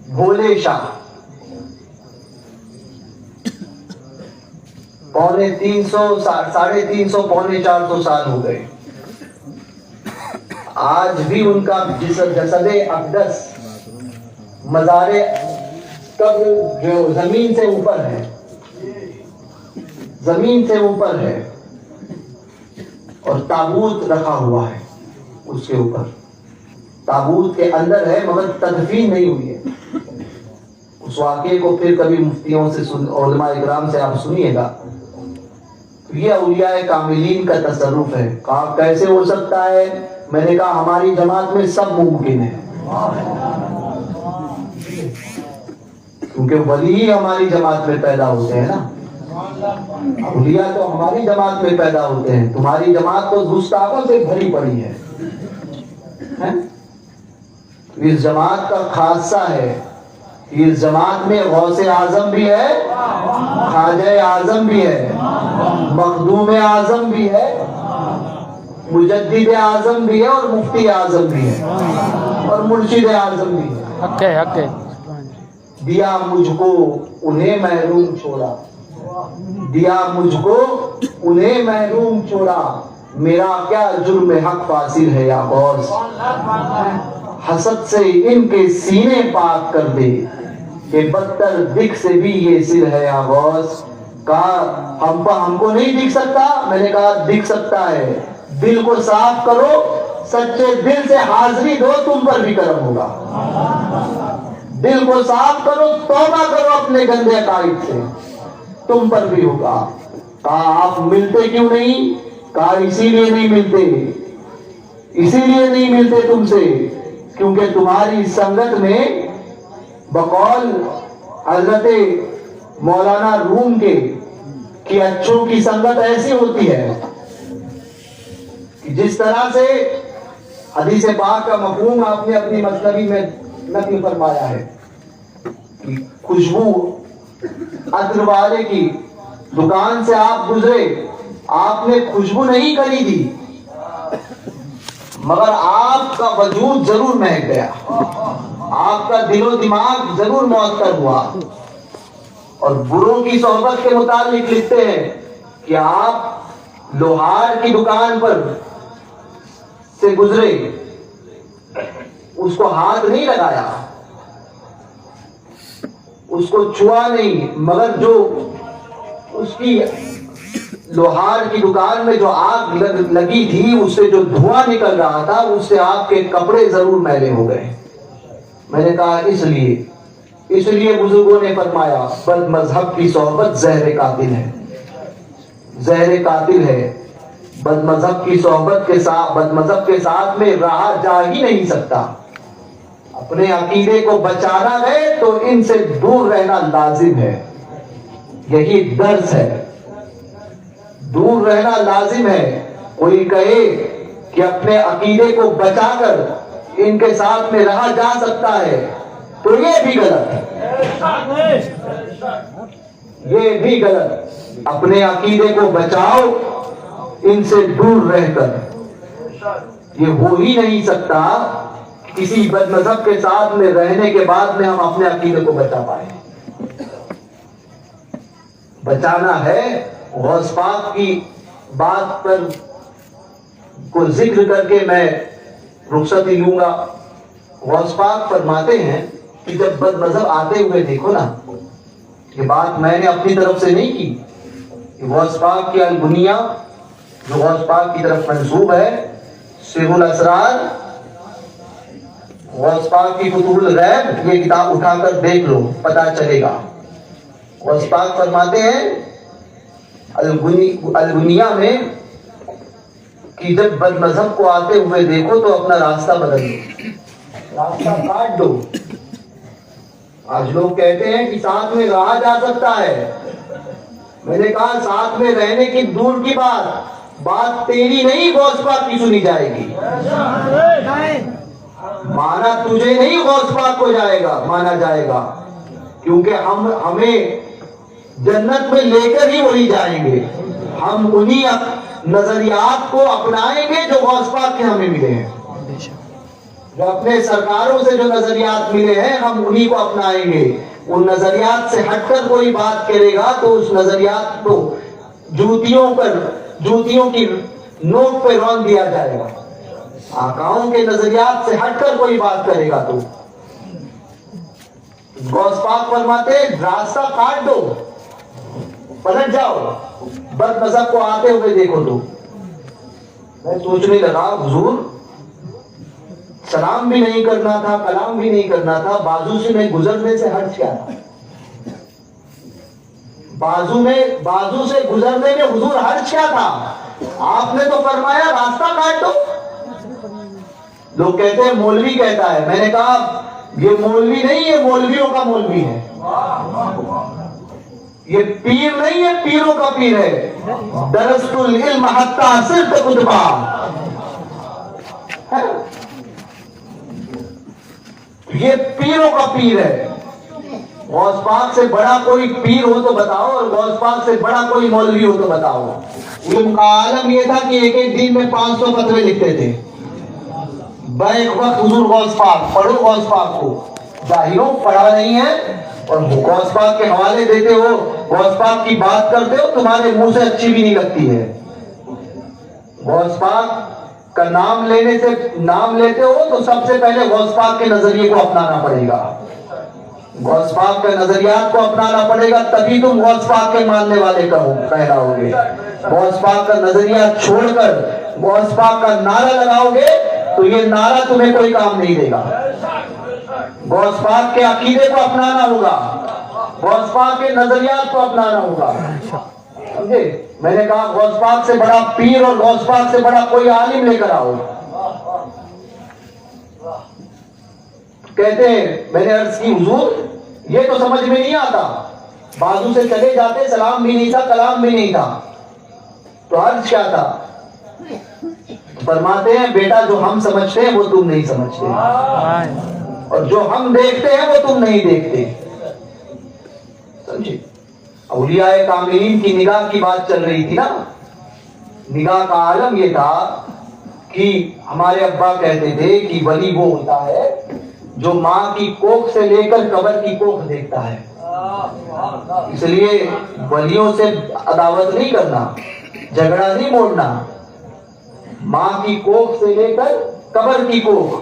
بھولے شاہ 350 350 پونے 400 سال ہو گئے. آج بھی ان کا جسد اقدس مزار قبر جو زمین سے اوپر ہے، زمین سے اوپر ہے، اور تابوت رکھا ہوا ہے اس کے اوپر. تابوت کے اندر ہے مگر تدفین نہیں ہوئی ہے. اس واقعے کو پھر کبھی مفتیوں سے علماء اکرام سے آپ سنیے گا. یہ اولیاء کاملین کا تصرف ہے. کہا کیسے ہو سکتا ہے؟ میں نے کہا ہماری جماعت میں سب ممکن ہے، کیونکہ ولی ہی ہماری جماعت میں پیدا ہوتے ہیں نا. اولیاء تو ہماری جماعت میں پیدا ہوتے ہیں. تمہاری جماعت تو گستاخوں سے بھری پڑی ہے. اس جماعت کا خاصہ ہے، اس جماعت میں غوث اعظم بھی ہے، خواجہ اعظم بھی ہے، مخدوم اعظم بھی ہے، مجدد اعظم بھی ہے، اور مفتی اعظم بھی ہے، اور مرشد اعظم بھی ہے. حق ہے، حق ہے. دیا مجھ کو انہیں محروم چھوڑا، دیا مجھ کو انہیں محروم چھوڑا، میرا کیا جرم حق فاصل ہے یا غوث. حسد سے ان کے سینے پاک کر دے کہ بدتر دکھ سے بھی یہ سر ہے یا غوث. کہا ہم کو نہیں دکھ سکتا. میں نے کہا دکھ سکتا ہے. دل کو صاف کرو، سچے دل سے حاضری دو، تم پر بھی کرم ہوگا. دل کو صاف کرو، توبہ کرو اپنے گندے عقائد سے، تم پر بھی ہوگا. کہا آپ ملتے کیوں نہیں؟ کہا اسی لیے نہیں ملتے، اسی لیے نہیں ملتے تم سے کیونکہ تمہاری سنگت میں بقول حضرت مولانا روم کے کہ اچھوں کی سنگت ایسی ہوتی ہے کہ جس طرح سے حدیث پاک کا مفہوم آپ نے اپنی مصنوی میں نقل فرمایا ہے کہ خوشبو عطر والے کی دکان سے آپ گزرے، آپ نے خوشبو نہیں خریدی مگر آپ کا وجود ضرور مہک گیا، آپ کا دل و دماغ ضرور معطر ہوا. اور بروں کی صحبت کے متعلق لکھتے ہیں کہ آپ لوہار کی دکان پر سے گزرے، اس کو ہاتھ نہیں لگایا، اس کو چھوا نہیں، مگر جو اس کی لوہار کی دکان میں جو آگ لگی تھی، اس سے جو دھواں نکل رہا تھا، اس سے آپ کے کپڑے ضرور میلے ہو گئے. میں نے کہا اس لیے بزرگوں نے فرمایا بد مذہب کی صحبت زہر قاتل ہے، زہر قاتل ہے۔ بد مذہب کی صحبت کے ساتھ، بد مذہب کے ساتھ میں رہا جا ہی نہیں سکتا۔ اپنے عقیدے کو بچانا ہے تو ان سے دور رہنا لازم ہے، یہی درس ہے، دور رہنا لازم ہے۔ کوئی کہے کہ اپنے عقیدے کو بچا کر ان کے ساتھ میں رہا جا سکتا ہے تو یہ بھی غلط ہے، یہ بھی غلط۔ اپنے عقیدے کو بچاؤ ان سے دور رہ کر، یہ ہو ہی نہیں سکتا کسی بد مذہب کے ساتھ میں رہنے کے بعد میں ہم اپنے عقیدے کو بچا پائیں۔ بچانا ہے۔ غوث پاک کی بات پر کو ذکر کر کے میں رخصتی لوں گا۔ غوث پاک فرماتے ہیں کہ جب بد مذہب آتے ہوئے دیکھو نا، یہ بات میں نے اپنی طرف سے نہیں کی، کہ غوث پاک کی البنیہ جو غوث پاک کی طرف منسوب ہے، سر الاسرار، غوث پاک کی فتوح الغیب، یہ کتاب اٹھا کر دیکھ لو، پتہ چلے گا۔ غوث پاک فرماتے ہیں البنیہ میں کہ جب بد مذہب کو آتے ہوئے دیکھو تو اپنا راستہ بدل دو، راستہ کاٹ دو۔ آج لوگ کہتے ہیں کہ ساتھ میں رہا جا سکتا ہے، میں نے کہا ساتھ میں رہنے کی دور کی بات تیری نہیں، غوث پاک کی سنی جائے گی۔ مانا تجھے نہیں، غوث پاک کو جائے گا، مانا جائے گا، کیونکہ ہمیں جنت میں لے کر ہی وہی جائیں گے۔ ہم انہی نظریات کو اپنائیں گے جو غوث پاک کے ہمیں ملے ہیں، جو اپنے سرکاروں سے جو نظریات ملے ہیں ہم انہی کو اپنائیں گے۔ ان نظریات سے ہٹ کر کوئی بات کرے گا تو اس نظریات کو جوتیوں کی نوک پہ رون دیا جائے گا۔ آقاؤں کے نظریات سے ہٹ کر کوئی بات کرے گا تو غوث پاک فرماتے راستہ کاٹ دو، پلٹ جاؤ، بد مذہب کو آتے ہوئے دیکھو تو۔ میں سوچنے لگا حضور سلام بھی نہیں کرنا تھا، کلام بھی نہیں کرنا تھا، بازو سے میں گزرنے سے ہٹ کیا تھا؟ بازو سے گزرنے میں حضور ہٹ کیا تھا؟ آپ نے تو فرمایا راستہ کاٹ دو۔ لوگ کہتے ہیں مولوی کہتا ہے، میں نے کہا یہ مولوی نہیں، یہ مولویوں کا مولوی ہے، یہ پیر نہیں ہے، پیروں کا پیر ہے۔ درست العلم حتی صرف خطبہ، یہ پیروں کا پیر ہے۔ غوث پاک سے بڑا کوئی پیر ہو تو بتاؤ، اور غوث پاک سے بڑا کوئی مولوی ہو تو بتاؤ۔ علم کا عالم یہ تھا کہ ایک ایک دن میں 500 فتوے لکھتے تھے۔ بیک وقت حضور غوث پاک، پڑھو غوث پاک کو، ظاہروں پڑھا نہیں ہے اور غوث پاک کے حوالے دیتے ہو، غوث پاک کی بات کرتے ہو، تمہارے منہ سے اچھی بھی نہیں لگتی ہے۔ غوث پاک کا نام لیتے ہو تو سب سے پہلے غوث پاک کے نظریے کو اپنانا پڑے گا، غوث پاک کے نظریات کو اپنانا پڑے گا، تبھی تم غوث پاک کے ماننے والے کہلاؤ گے۔ غوث پاک کا نظریہ چھوڑ کر غوث پاک کا نعرہ لگاؤ گے تو یہ نعرہ تمہیں کوئی کام نہیں دے گا۔ غوث پاک کے عقیدے کو اپنانا ہوگا، غوث پاک کے نظریات کو اپنانا ہوگا، سمجھے؟ میں نے کہا غوث پاک سے بڑا پیر اور غوث پاک سے بڑا کوئی عالم لے کر آؤ۔ کہتے ہیں میں نے عرض کی حضور یہ تو سمجھ میں نہیں آتا، بازو سے چلے جاتے، سلام بھی نہیں تھا، کلام بھی نہیں تھا، تو عرض کیا تھا؟ فرماتے ہیں بیٹا جو ہم سمجھتے ہیں وہ تم نہیں سمجھتے، اور جو ہم دیکھتے ہیں وہ تم نہیں دیکھتے، سمجھے؟ اولیاء کاملین کی نگاہ کی بات چل رہی تھی نا۔ نگاہ کا عالم یہ تھا کہ ہمارے ابا کہتے تھے کہ ولی وہ ہوتا ہے جو ماں کی کوکھ سے لے کر قبر کی کوکھ دیکھتا ہے۔ اس لیے ولیوں سے عداوت نہیں کرنا، جھگڑا نہیں موڑنا، ماں کی کوکھ سے لے کر قبر کی کوکھ،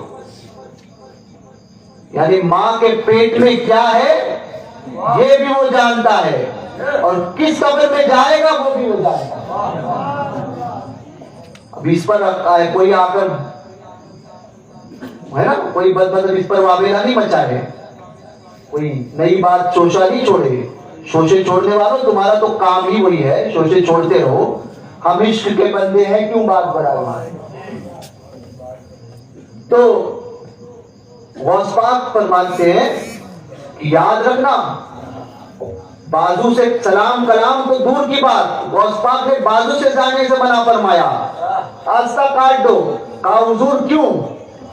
یعنی ماں کے پیٹ میں کیا ہے یہ بھی وہ جانتا ہے، اور کس قبر میں جائے گا وہ بھی وہ جانتا ہے۔ اب اس پر کوئی آ کر ہے نا, کوئی مطلب اس پر واویلا نہیں مچائے, کوئی نئی بات شوشہ نہیں چھوڑے. شوشے چھوڑنے والوں تمہارا تو کام ہی وہی ہے, شوشے چھوڑتے رہو. ہم عشق کے بندے ہیں, کیوں بات بڑھا رہا ہے. تو غوث پاک فرماتے ہیں کہ یاد رکھنا, بازو سے سلام کلام تو دور کی بات, غوث پاک نے بازو سے جانے سے منع فرمایا, آستہ کاٹ دو. کہا حضور کیوں؟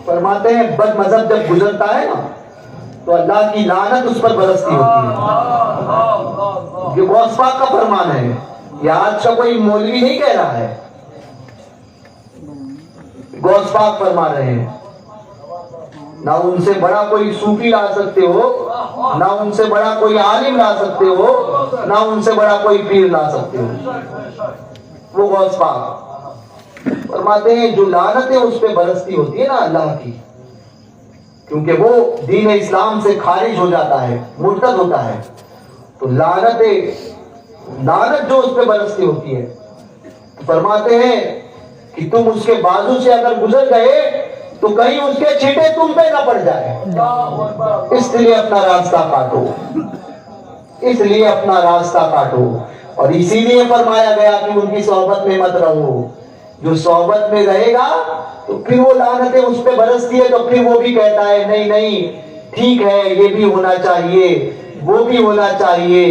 فرماتے ہیں بد مذہب جب گزرتا ہے نا تو اللہ کی لعنت اس پر برستی ہوتی ہے. یہ غوث پاک کا فرمان ہے, یہ آج کا کوئی مولوی نہیں کہہ رہا ہے, غوث پاک فرما رہے ہیں. نہ ان سے بڑا کوئی صوفی لا سکتے ہو, نہ ان سے بڑا کوئی عالم لا سکتے ہو, نہ ان سے بڑا کوئی پیر لا سکتے ہو. وہ غوث پاک فرماتے ہیں جو لعنتیں اس پہ برستی ہوتی ہے نا اللہ کی, کیونکہ وہ دین اسلام سے خارج ہو جاتا ہے, مرتد ہوتا ہے, تو لعنت جو اس پہ برستی ہوتی ہے, فرماتے ہیں کہ تم اس کے بازو سے اگر گزر گئے تو کہیں اس کے چھینٹے تم پہ نہ پڑ جائے. اس لیے اپنا راستہ کاٹو, اس لیے اپنا راستہ کاٹو. اور اسی لیے فرمایا گیا کہ ان کی صحبت میں مت رہو. جو صحبت میں رہے گا تو پھر وہ لعنتیں اس پہ برستی ہے, تو پھر وہ بھی کہتا ہے نہیں نہیں ٹھیک ہے, یہ بھی ہونا چاہیے, وہ بھی ہونا چاہیے,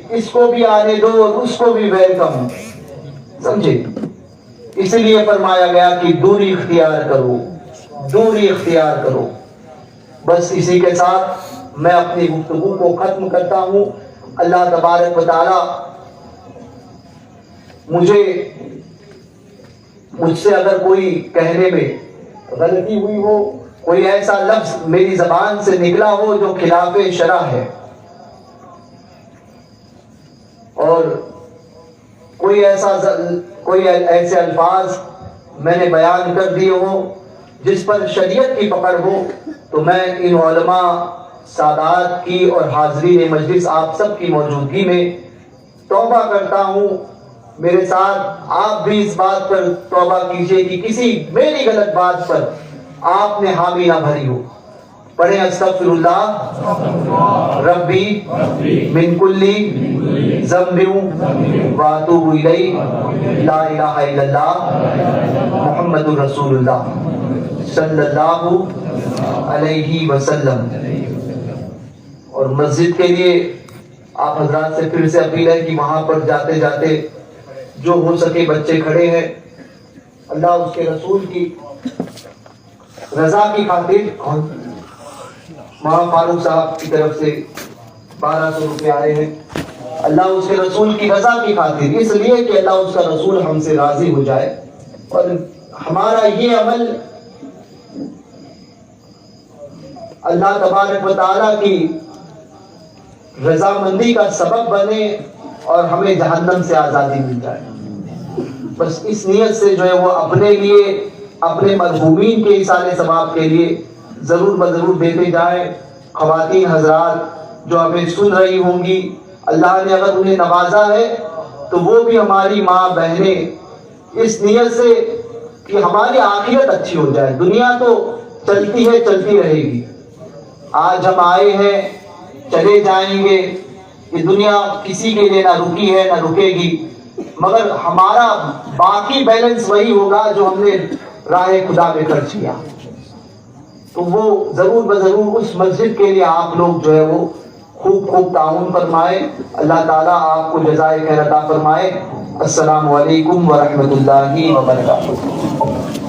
اس کو بھی آنے دو, اس کو بھی ویلکم. سمجھے؟ اس لیے فرمایا گیا کہ دوری اختیار کرو, دوری اختیار کرو. بس اسی کے ساتھ میں اپنی گفتگو کو ختم کرتا ہوں. اللہ تبارک و تعالی مجھ سے اگر کوئی کہنے میں غلطی ہوئی ہو, کوئی ایسا لفظ میری زبان سے نکلا ہو جو خلاف شرع ہے, اور کوئی ایسے الفاظ میں نے بیان کر دیے ہوں جس پر شریعت کی پکڑ ہو, تو میں ان علماء سادات کی اور حاضرین مجلس آپ سب کی موجودگی میں توبہ کرتا ہوں. میرے ساتھ آپ بھی اس بات پر توبہ کیجئے کہ کسی میری غلط بات پر آپ نے حامی نہ بھری ہو. پڑھیں استغفر اللہ ربی من کلی ذنب واتوب الیہ, لا الہ الا اللہ محمد رسول اللہ صلی اللہ علیہ وسلم. اور مسجد کے لیے آپ حضرات سے پھر سے اپیل ہے کہ وہاں پر جاتے جاتے جو ہو سکے بچے کھڑے ہیں, اللہ اس کے رسول کی رضا کی خاطر. مولانا فاروق صاحب کی طرف سے 1200 روپے آئے ہیں, اللہ اس کے رسول کی رضا کی خاطر, اس لیے کہ اللہ اس کا رسول ہم سے راضی ہو جائے اور ہمارا یہ عمل اللہ تبارک و تعالیٰ کی رضامندی کا سبب بنے اور ہمیں جہنم سے آزادی مل جائے. بس اس نیت سے جو ہے وہ اپنے لیے, اپنے مرحومین کے ایصال ثواب کے لیے ضرور بضرور دیتے جائیں. خواتین حضرات جو ہمیں سن رہی ہوں گی, اللہ نے اگر انہیں نوازا ہے تو وہ بھی ہماری ماں بہنیں اس نیت سے کہ ہماری آخرت اچھی ہو جائے. دنیا تو چلتی ہے, چلتی رہے گی. آج ہم آئے ہیں, چلے جائیں گے. یہ دنیا کسی کے لیے نہ رکی ہے نہ رکے گی, مگر ہمارا باقی بیلنس وہی ہوگا جو ہم نے راہ خدا میں خرچ کیا. تو وہ ضرور بضرور اس مسجد کے لیے آپ لوگ جو ہے وہ خوب خوب تعاون فرمائے. اللہ تعالیٰ آپ کو جزائے خیر عطا فرمائے. السلام علیکم ورحمۃ اللہ وبرکاتہ.